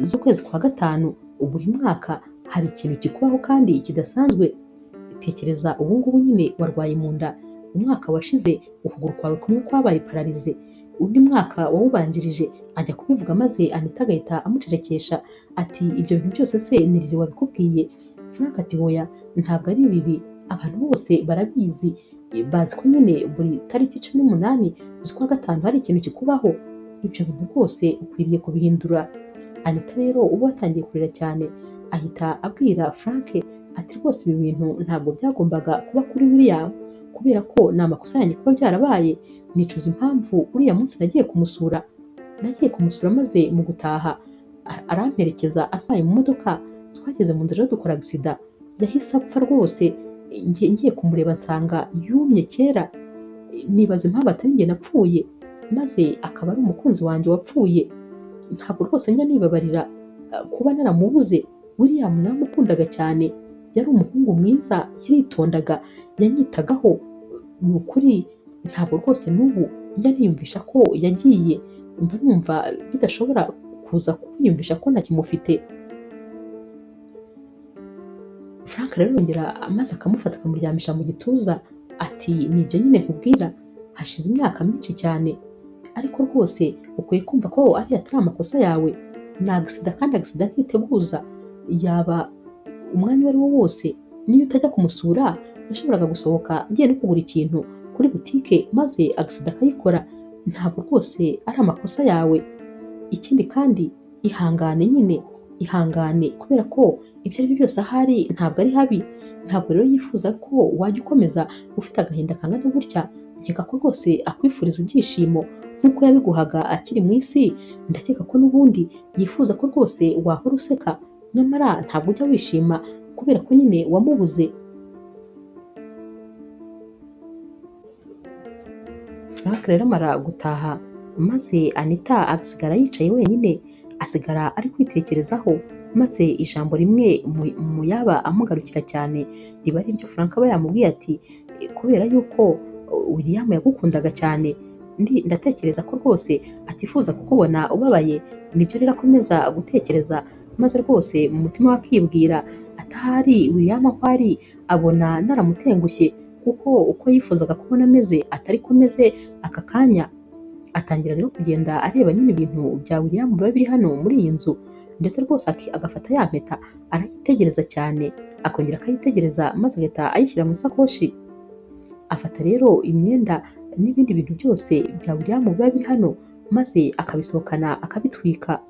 z'ukwezi kwa gatanu buri mwaka hari ikintu kikubaho kandi kidasanzwe. Tekereza ubu ngubu nyine warwaye mu nda, umwaka washize ukuguru kwawe kumwe kwabaye pararize, undi mwaka wawubanjirije ajya kubivuga maze Anita agahita amucerekesha ati ibyo bintu byose se ni Lili wabikubwiye? Frank ati hoya ntabwo ari Lili, abantu bose barabizi, bazi ko nyine buri tariki 18 z'ukwa gatanu hari ikintu kikubaho, ibyo bintu rwose ukwiriye kubihindura. Anita rero uba watangiye kurira cyane ahita abwira Frank ati rwose ibi bintu ntabwo byagombaga kuba kuri William, kubera ko ni amakosa yanjye kuba byarabaye, nicuza impamvu uriya munsi nagiye kumusura maze mu gutaha aramperekeza atwaye mu modoka, twageze mu nzira dukora accident, yahise apfa rwose. Ngiye kumureba nsanga yumye kera, nibaza impamvu atari njye napfuye, maze akaba ari umukunzi wanjye wapfuye. Ntabwo rwose njya nibabarira kuba naramubuze. William namukundaga cyane, yari umuhungu mwiza, yaritondaga, yanyitagaho. Ni ukuri ntabwo rwose n'ubu njya niyumvisha ko yagiye, mba numva bidashobora kuza kwiyumvisha ko ntakimufite. Frank rero yongera maze akamufata akamuryamisha mu gituza ati nibyo nyine nkubwira, hashize imyaka myinshi cyane, ariko rwose ukwiye kumva ko ariya atari amakosa yawe, ni agisida kandi agisida ntiteguza, yaba umwanya uwo ari wo wose. Niyo utajya kumusura yashoboraga gusohoka agiye no kugura ikintu kuri butike maze agisida akayikora, ntabwo rwose ari amakosa yawe. Ikindi kandi ihangane nyine, ihangane, kubera ko ibyo ari byo byose ahari ntabwo ari habi. Ntabwo rero yifuza ko wajya ukomeza ufite agahinda kangana gutya, nkeka ko rwose akwifuriza ibyishimo nk'uko yabiguhaga akiri mu isi. Ndakeka ko n'ubundi yifuza ko rwose wahora useka, nyamara ntabwo ujya wishima kubera ko nyine wamubuze. Frank rero amara gutaha maze Anita asigara yicaye wenyine, asigara ari kwitekerezaho, maze ijambo rimwe mu yaba amugarukira cyane riba ari ryo Frank aba yamubwiye ati kubera yuko William yagukundaga cyane, ndatekereza ko rwose atifuza kukubona ubabaye. Nibyo rero akomeza gutekereza, maze rwose mu mutima we akibwira atahari William aho ari abona naramutengushye, kuko uko yifuzaga kubona ameze atari ko ameze aka kanya. Atangira rero kugenda areba nyine ibintu bya William biba biri hano muri iyi nzu, ndetse rwose agafata ya mpeta arayitegereza cyane, akongera akayitegereza maze agahita ayishyira mu isakoshi. Afata rero imyenda n'ibindi bintu byose bya William biba biri hano maze akabisohokana akabitwika.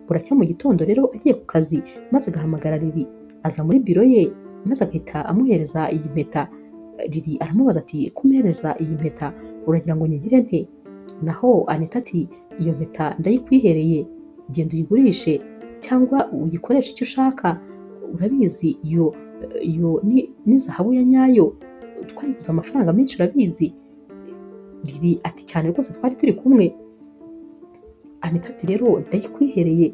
Buracya mu gitondo rero agiye ku kazi maze agahamagara Lili, aza muri biro ye maze agahita amuhereza iyi mpeta. Lili aramubaza ati kumereza iyi mpeta uragira ngo nyigire nte? Naho Anita ati iyo mpeta ndayikwihereye, genda uyigurishe cyangwa uyikoreshe icyo ushaka, urabizi iyo ni zahabu ya nyayo, twayiguze amafaranga menshi urabizi. Lili ati cyane rwose twari turi kumwe. Anita ati rero ndayikwihereye,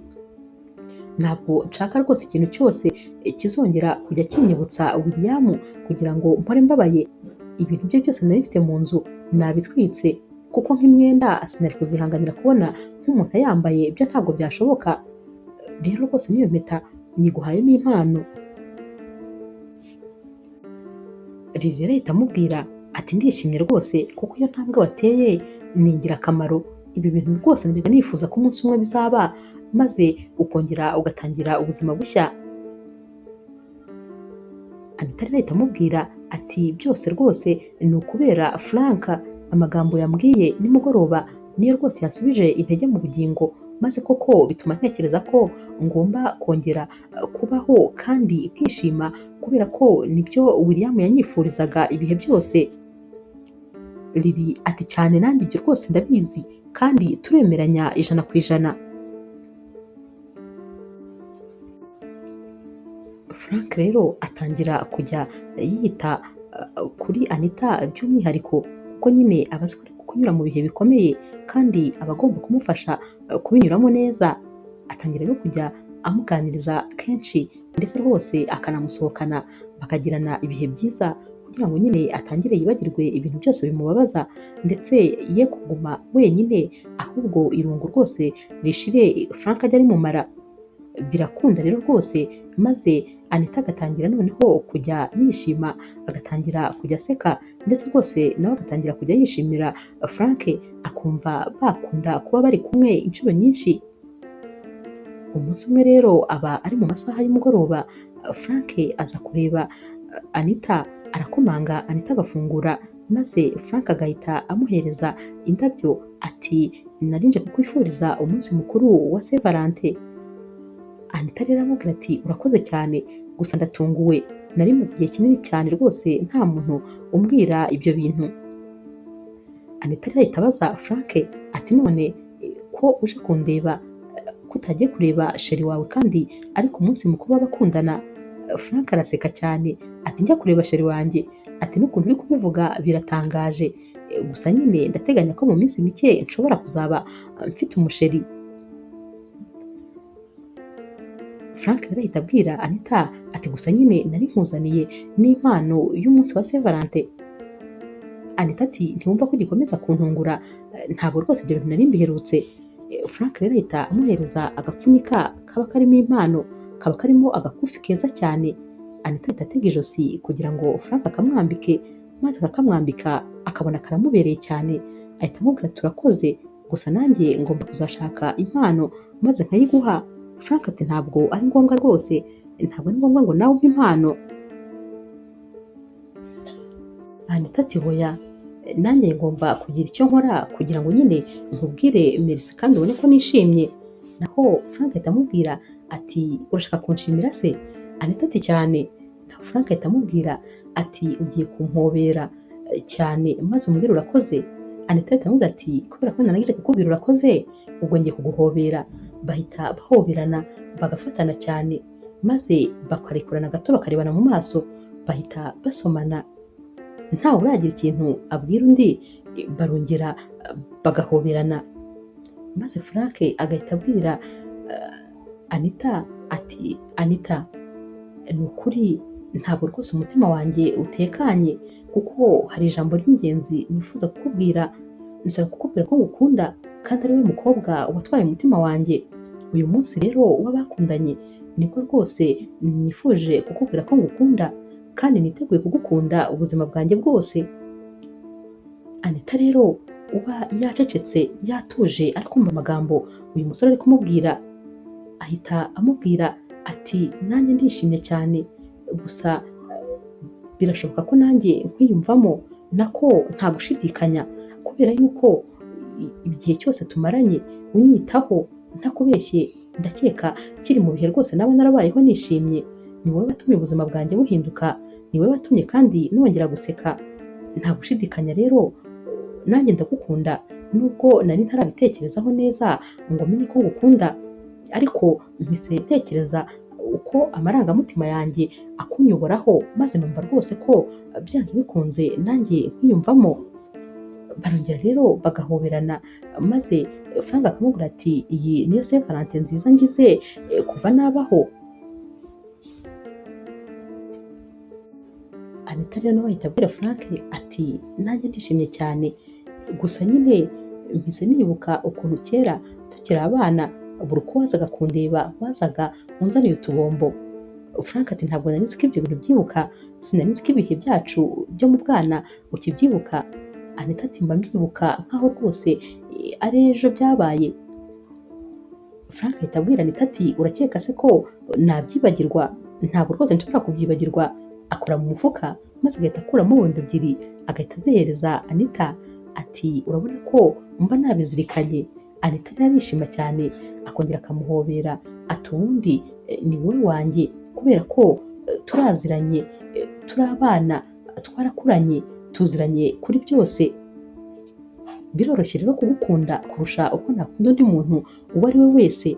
ntabwo nshaka rwose ikintu cyose kizongera kujya kinyibutsa William kugira ngo mpore mbabaye. Ibintu bye byose nari mfite mu nzu nabitwitse, kuko nk'imyenda sinari kuzihanganira kubona nk'umuntu ayambaye, ibyo ntabwo byashoboka. Rero rwose niyo mpeta nyiguhayemo impano. Lili rero ahita amubwira ati ndishimye rwose, kuko iyo ntambwe wateye ni ingirakamaro. Ibi bintu rwose njyaga nifuza ko umunsi umwe bizaba, maze ukongera ugatangira ubuzima bushya. Anita rero ahita amubwira ati byose rwose ni ukubera Frank, amagambo yambwiye nimugoroba niyo rwose yansubije intege mu bugingo, maze koko bituma ntekereza ko ngomba kongera kubaho kandi kwishima, kubera ko nibyo William yanyifurizaga ibihe byose. Lili ati cyane nanjye ibyo rwose ndabizi kandi turemeranya 100%. Frank rero atangira kujya yita kuri Anita by'umwihariko, kuko nyine abazi ko kunyura mu bihe bikomeye kandi aba agomba kumufasha kubinyuramo neza. Atangira no kujya amuganiriza kenshi ndetse rwose akanamusohokana bakagirana ibihe byiza kugira ngo nyine atangire yibagirwe ibintu byose bimubabaza ndetse ye kuguma wenyine, ahubwo irungu rwose rishire Frank ajya rimumara. Birakunda rero rwose maze Anita agatangira noneho kujya yishima, agatangira kujya aseka ndetse rwose nawe agatangira kujya yishimira Frank, akumva bakunda kuba bari kumwe inshuro nyinshi. Umunsi umwe rero aba ari mu masaha y'umugoroba, Frank aza kureba Anita, arakomanga Anita agafungura, maze Frank agahita amuhereza indabyo ati nari nje kukwifuriza umunsi mukuru wa Saint Valentin. Anita rero aramubwira ati urakoze cyane, gusa ndatunguwe, nari maze igihe kinini cyane rwose nta muntu umbwira ibyo bintu. Anita rero ahita abaza Frank ati none ko uje kundeba ko utagiye kureba sheri wawe kandi ariko umunsi mukuru w'abakundana? Frank araseka cyane ati njya kureba sheri wanjye, ati n'ukuntu uri kubivuga biratangaje, gusa nyine ndateganya ko mu minsi mike nshobora kuzaba mfite umusheri. Frank rero ahita abwira Anita ati gusa nyine nari nkuzaniye n'impano y'umunsi wa Saint Valentin. Anita ati ntiwumva ko gikomeza kuntungura, ntabwo rwose ibyo bintu nari mbiherutse. Frank rero ahita amuhereza agapfunyika kaba karimo impano, kaba karimo agakufi keza cyane. Anita ahita atega ijosi kugira ngo Frank akamwambike, maze akakamwambika akabona karamubereye cyane, ahita amubwira turakoze, gusa nanjye ngomba kuzashaka impano maze nkayiguha. Frank ati ntabwo ari ngombwa rwose, ntabwo ari ngombwa ngo nawe umpe impano. Anita ati hoya, nanjye ngomba kugira icyo nkora kugira ngo nyine nkubwire merci kandi ubone ko nishimye. Naho Frank ahita amubwira ati urashaka kunshimira se? Anita ati cyane. Naho Frank ahita amubwira ati ugiye kumpobera cyane maze umbwire urakoze? Anita ahita amubwira ati kubera ko narangije kukubwira urakoze ubwo ngiye kuguhobera. Bahita bahoberana bagafatana cyane, maze bakarekurana gato bakarebana mu maso, bahita basomana ntawe uragira ikintu abwira undi, barongera bagahoberana. Maze Frank agahita abwira Anita ati Anita, ni ukuri ntabwo rwose umutima wanjye utekanye kuko hari ijambo ry'ingenzi nifuza kukubwira. Nshaka kukubwira ko ngukunda kandi ari we mukobwa watwaye umutima wanjye. Uyu munsi rero w'abakundanye nibwo rwose nifuje kukubwira ko ngukunda kandi niteguye kugukunda ubuzima bwanjye bwose. Anita rero uba yacecetse yatuje ari kumva amagambo uyu musore ari kumubwira, ahita amubwira ati nanjye ndishimye cyane, gusa birashoboka ko nanjye nkwiyumvamo, nako nta gushidikanya kubera yuko igihe cyose tumaranye unyitaho ntakubeshye, ndakeka kiri mu bihe rwose naba narabayeho nishimye. Ni wowe watumye ubuzima bwanjye buhinduka, ni wowe watumye kandi nongera guseka. Nta gushidikanya rero nanjye ndagukunda, nubwo nari ntarabitekerezaho neza ngo menye ko ngukunda, ariko mpise ntekereza uko amarangamutima yanjye akunyoboraho, maze numva rwose ko byanze bikunze nanjye nkwiyumvamo. Barongera rero bagahoberana, maze Frank akamubwira ati iyi niyo Saint Valentin nziza ngize kuva nabaho. Anita rero nawe ahita abwira Frank ati nanjye ndishimye cyane, gusa nyine mpise nibuka ukuntu kera tukiri abana buri uko wazaga kundeba wazaga unzaniye utubombo. Frank ati ntabwo nari nzi ko ibyo bintu byibuka, sinari nzi ko ibihe byacu byo mu bwana ukibyibuka. Anita ati mba mbyibuka nkaho rwose ari ejo byabaye. Frank ahita abwira Anita ati urakeka se ko nabyibagirwa? Ntabwo rwose nshobora kubyibagirwa. Akora mu mufuka maze agahita akuramo wenda ebyiri agahita azihereza Anita ati urabona ko mba nabizirikanye. Anita rero arishima cyane akongera akamuhobera ati ubundi ni wowe wanjye kubera ko turaziranye, turi abana, twarakuranye, tuziranye kuri byose. Biroroshye rero kugukunda kurusha uko nakunda undi muntu uwo ari we wese.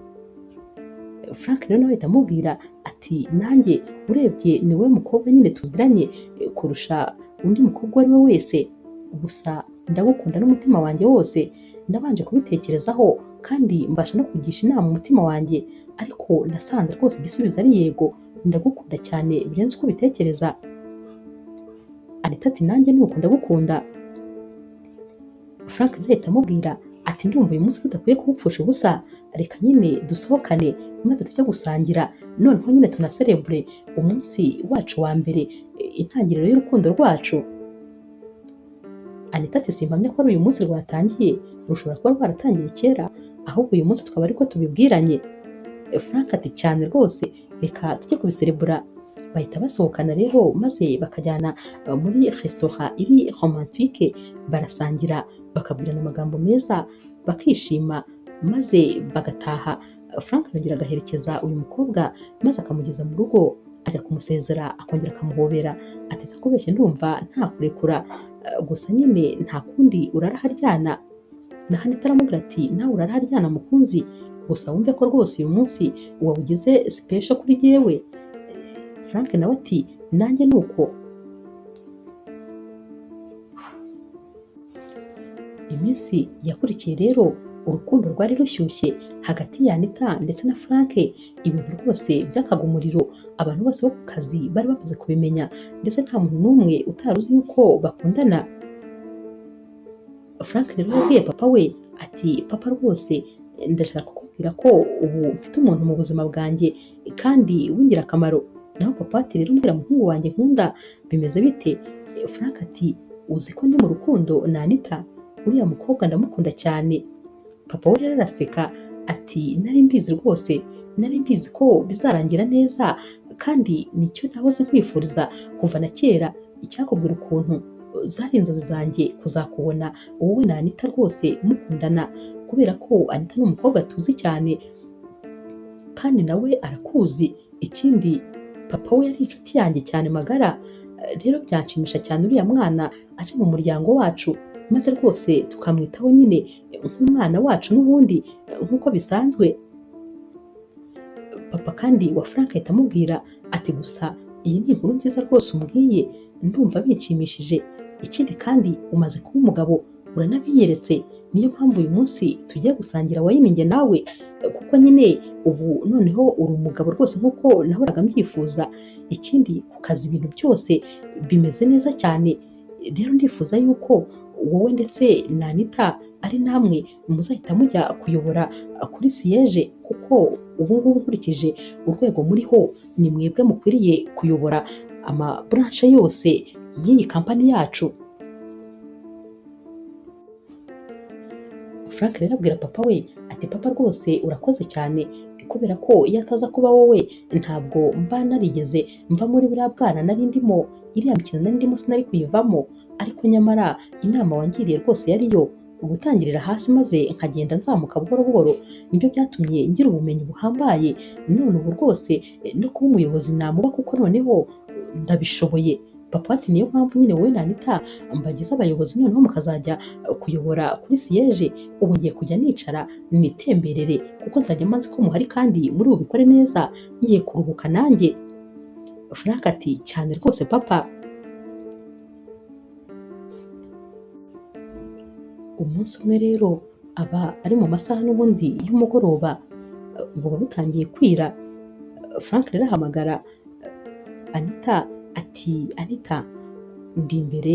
Frank rero nawe ahita amubwira ati nanjye urebye ni wowe mukobwa nyine tuziranye kurusha undi mukobwa uwo ari we wese, gusa ndagukunda n'umutima wanjye wose, nabanje kubitekerezaho kandi mbasha no kugisha inama umutima wanjye, ariko nasanze rwose igisubizo ari yego, ndagukunda cyane birenze uko ubitekereza. Anita ati nanjye nuko ndagukunda. Frank rero ahita amubwira ati ndumva uyu munsi tudakwiye kuwupfusha ubusa, reka nyine dusohokane maze tujye gusangira, noneho nyine tunaserebure umunsi wacu wa mbere, intangiriro y'urukundo rwacu. Anita ati simpamya ko ari uyu munsi rwatangiye, rushobora kuba rwaratangiye kera, ahubwo uyu munsi tukaba ariko tubibwiranye. Frank ati cyane rwose, reka tujye kubiserebura. Bahita basohokana rero maze bakajyana muri resitora iri romantike, barasangira bakabwirana amagambo meza bakishima maze bagataha. Frank arongera agaherekeza uyu mukobwa maze akamugeza mu rugo, ajya kumusezera akongera akamuhobera ati ntakubeshye ndumva ntakurekura, gusa nyine nta kundi uraraharyana. Na Anita aramubwira ati nawe uraraharyana mukunzi, gusa wumve ko rwose uyu munsi wawugize special kuri jyewe. Frank nawe ati nanjye nuko. Iminsi yakurikiye rero urukundo rwari rushyushye hagati ya Anita ndetse na Frank, ibintu rwose byakaga umuriro, abantu bose bo ku kazi bari bamaze kubimenya ndetse nta muntu n'umwe utari uzi yuko bakundana. Frank rero yabwiye papa we ati papa rwose ndashaka kukubwira ko ubu mfite umuntu mu buzima bwanjye kandi w'ingirakamaro. Naho papa ati rero mbwira muhungu wanjye nkunda bimeze bite? Frank ati uzi ko ndi mu rukundo na Anita, uriya mukobwa ndamukunda cyane. Papa we rero araseka ati nari mbizi rwose, nari mbizi ko bizarangira neza kandi nicyo nahoze nkwifuriza kuva na kera. Icyakubwira ukuntu zari inzozi zanjye kuzakubona wowe na Anita rwose mukundana, kubera ko Anita ni umukobwa tuzi cyane kandi nawe arakuzi. Ikindi papa we yari inshuti yanjye cyane magara, rero byanshimisha cyane uriya mwana aje mu muryango wacu maze rwose tukamwitaho nyine nk'umwana wacu n'ubundi nk'uko bisanzwe. Papa kandi wa Frank ahita amubwira ati gusa iyi ni inkuru nziza rwose umbwiye, ndumva binshimishije. Ikindi kandi umaze kuba umugabo uranabinyeretse, niyo mpamvu uyu munsi tugiye gusangira wayini njye nawe, kuko nyine ubu noneho uri umugabo rwose nk'uko nahoraga mbyifuza. Ikindi ku kazi ibintu byose bimeze neza cyane, rero ndifuza yuko wowe ndetse na Anita ari namwe muzahita mujya kuyobora kuri siyeje, kuko ubu ngubu nkurikije urwego muriho ni mwebwe mukwiriye kuyobora amaburanshe yose y'iyi kampani yacu. Frank rero abwira papa we ati papa rwose urakoze cyane, kubera ko iyo ataza kuba wowe ntabwo mba narigeze mva muri buriya bwana nari ndimo, iriya mikino nari ndimo sinari kuyivamo. Ariko nyamara inama wangiriye rwose yariyo gutangirira hasi maze nkagenda nzamuka buhoro buhoro, nibyo byatumye ngira ubumenyi buhambaye. None ubu rwose no kuba umuyobozi namuba kuko noneho ndabishoboye. Papa ati niyo mpamvu nyine wowe na Anita mbagize abayobozi, noneho mukazajya kuyobora kuri siyeje. Ubu ngiye kujya nicara nitemberere kuko nzajya mazi ko muhari kandi muri bubikore neza, ngiye kuruhuka nanjye. Frank ati cyane rwose papa. Umunsi umwe rero aba ari mu masaha n'ubundi y'umugoroba, buba butangiye kwira. Frank rero ahamagara Anita ati Anita, ndi imbere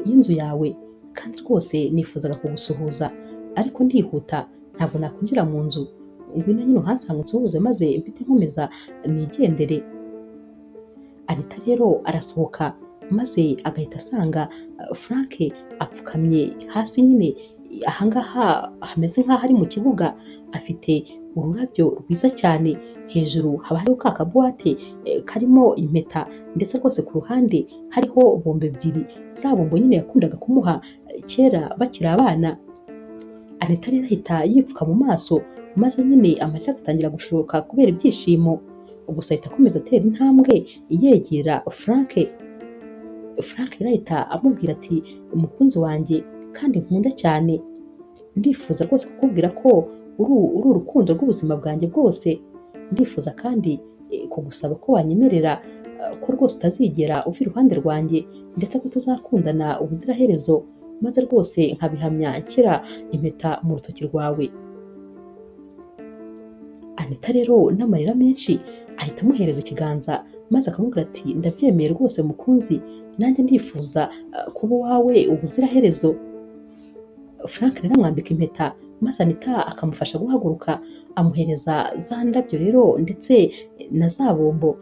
y'inzu yawe kandi rwose nifuzaga kugusuhuza, ariko ndihuta ntabwo nakwinjira mu nzu, ngwino nyine uhansanga unsuhuze maze mpite nkomeza nigendere. Anita rero arasohoka maze agahita asanga Frank apfukamye hasi nyine ahangaha hameze nk'aho ari mu kibuga, afite ururabyo rwiza cyane, hejuru haba hariho ka kabuwate karimo impeta, ndetse rwose ku ruhande hariho bombo ebyiri, za bombo nyine yakundaga kumuha kera bakiri abana. Anita rero ahita yipfuka mu maso maze nyine amarira agatangira gushoka kubera ibyishimo, gusa ahita akomeza atera intambwe yegera Frank. Frank rero ahita amubwira ati umukunzi wanjye kandi nkunda cyane, ndifuza rwose kukubwira ko uri urukundo rw'ubuzima bwanjye bwose. Ndifuza kandi kugusaba ko wanyemerera ko rwose utazigera uva iruhande rwanjye, ndetse ko tuzakundana ubuziraherezo. maze rwose nkabihamya nshyira impeta mu rutoki rwawe. Anita rero n'amarira menshi ahita amuhereza ikiganza maze akamubwira ati ndabyemeye rwose mukunzi, nanjye ndifuza kuba uwawe ubuziraherezo. Frank rero amwambika impeta maze Anita akamufasha guhaguruka, amuhereza za ndabyo rero ndetse na za bombo.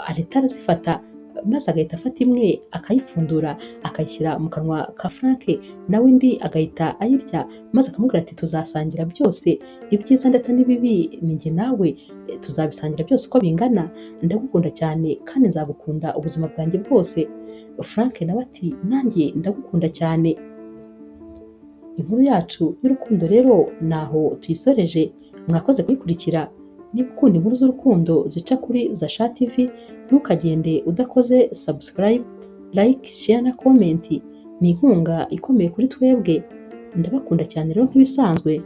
Anita arazifata maze agahita afata imwe akayipfundura akayishyira mu kanwa ka Frank, nawe indi agahita ayirya maze akamubwira ati tuzasangira byose, ibyiza ndetse n'ibibi ni njye nawe, tuzabisangira byose uko bingana, ndagukunda cyane kandi nzagukunda ubuzima bwanjye bwose. Frank nawe ati nanjye ndagukunda cyane. Inkuru yacu y'urukundo rero naho tuyisoreje. Mwakoze kuyikurikira. Niba ukunda inkuru z'urukundo zica kuri Zasha TV, ntukagende udakoze subscribe, like, share na comment. Ni inkunga ikomeye kuri twebwe. Ndabakunda cyane rero nk'ibisanzwe.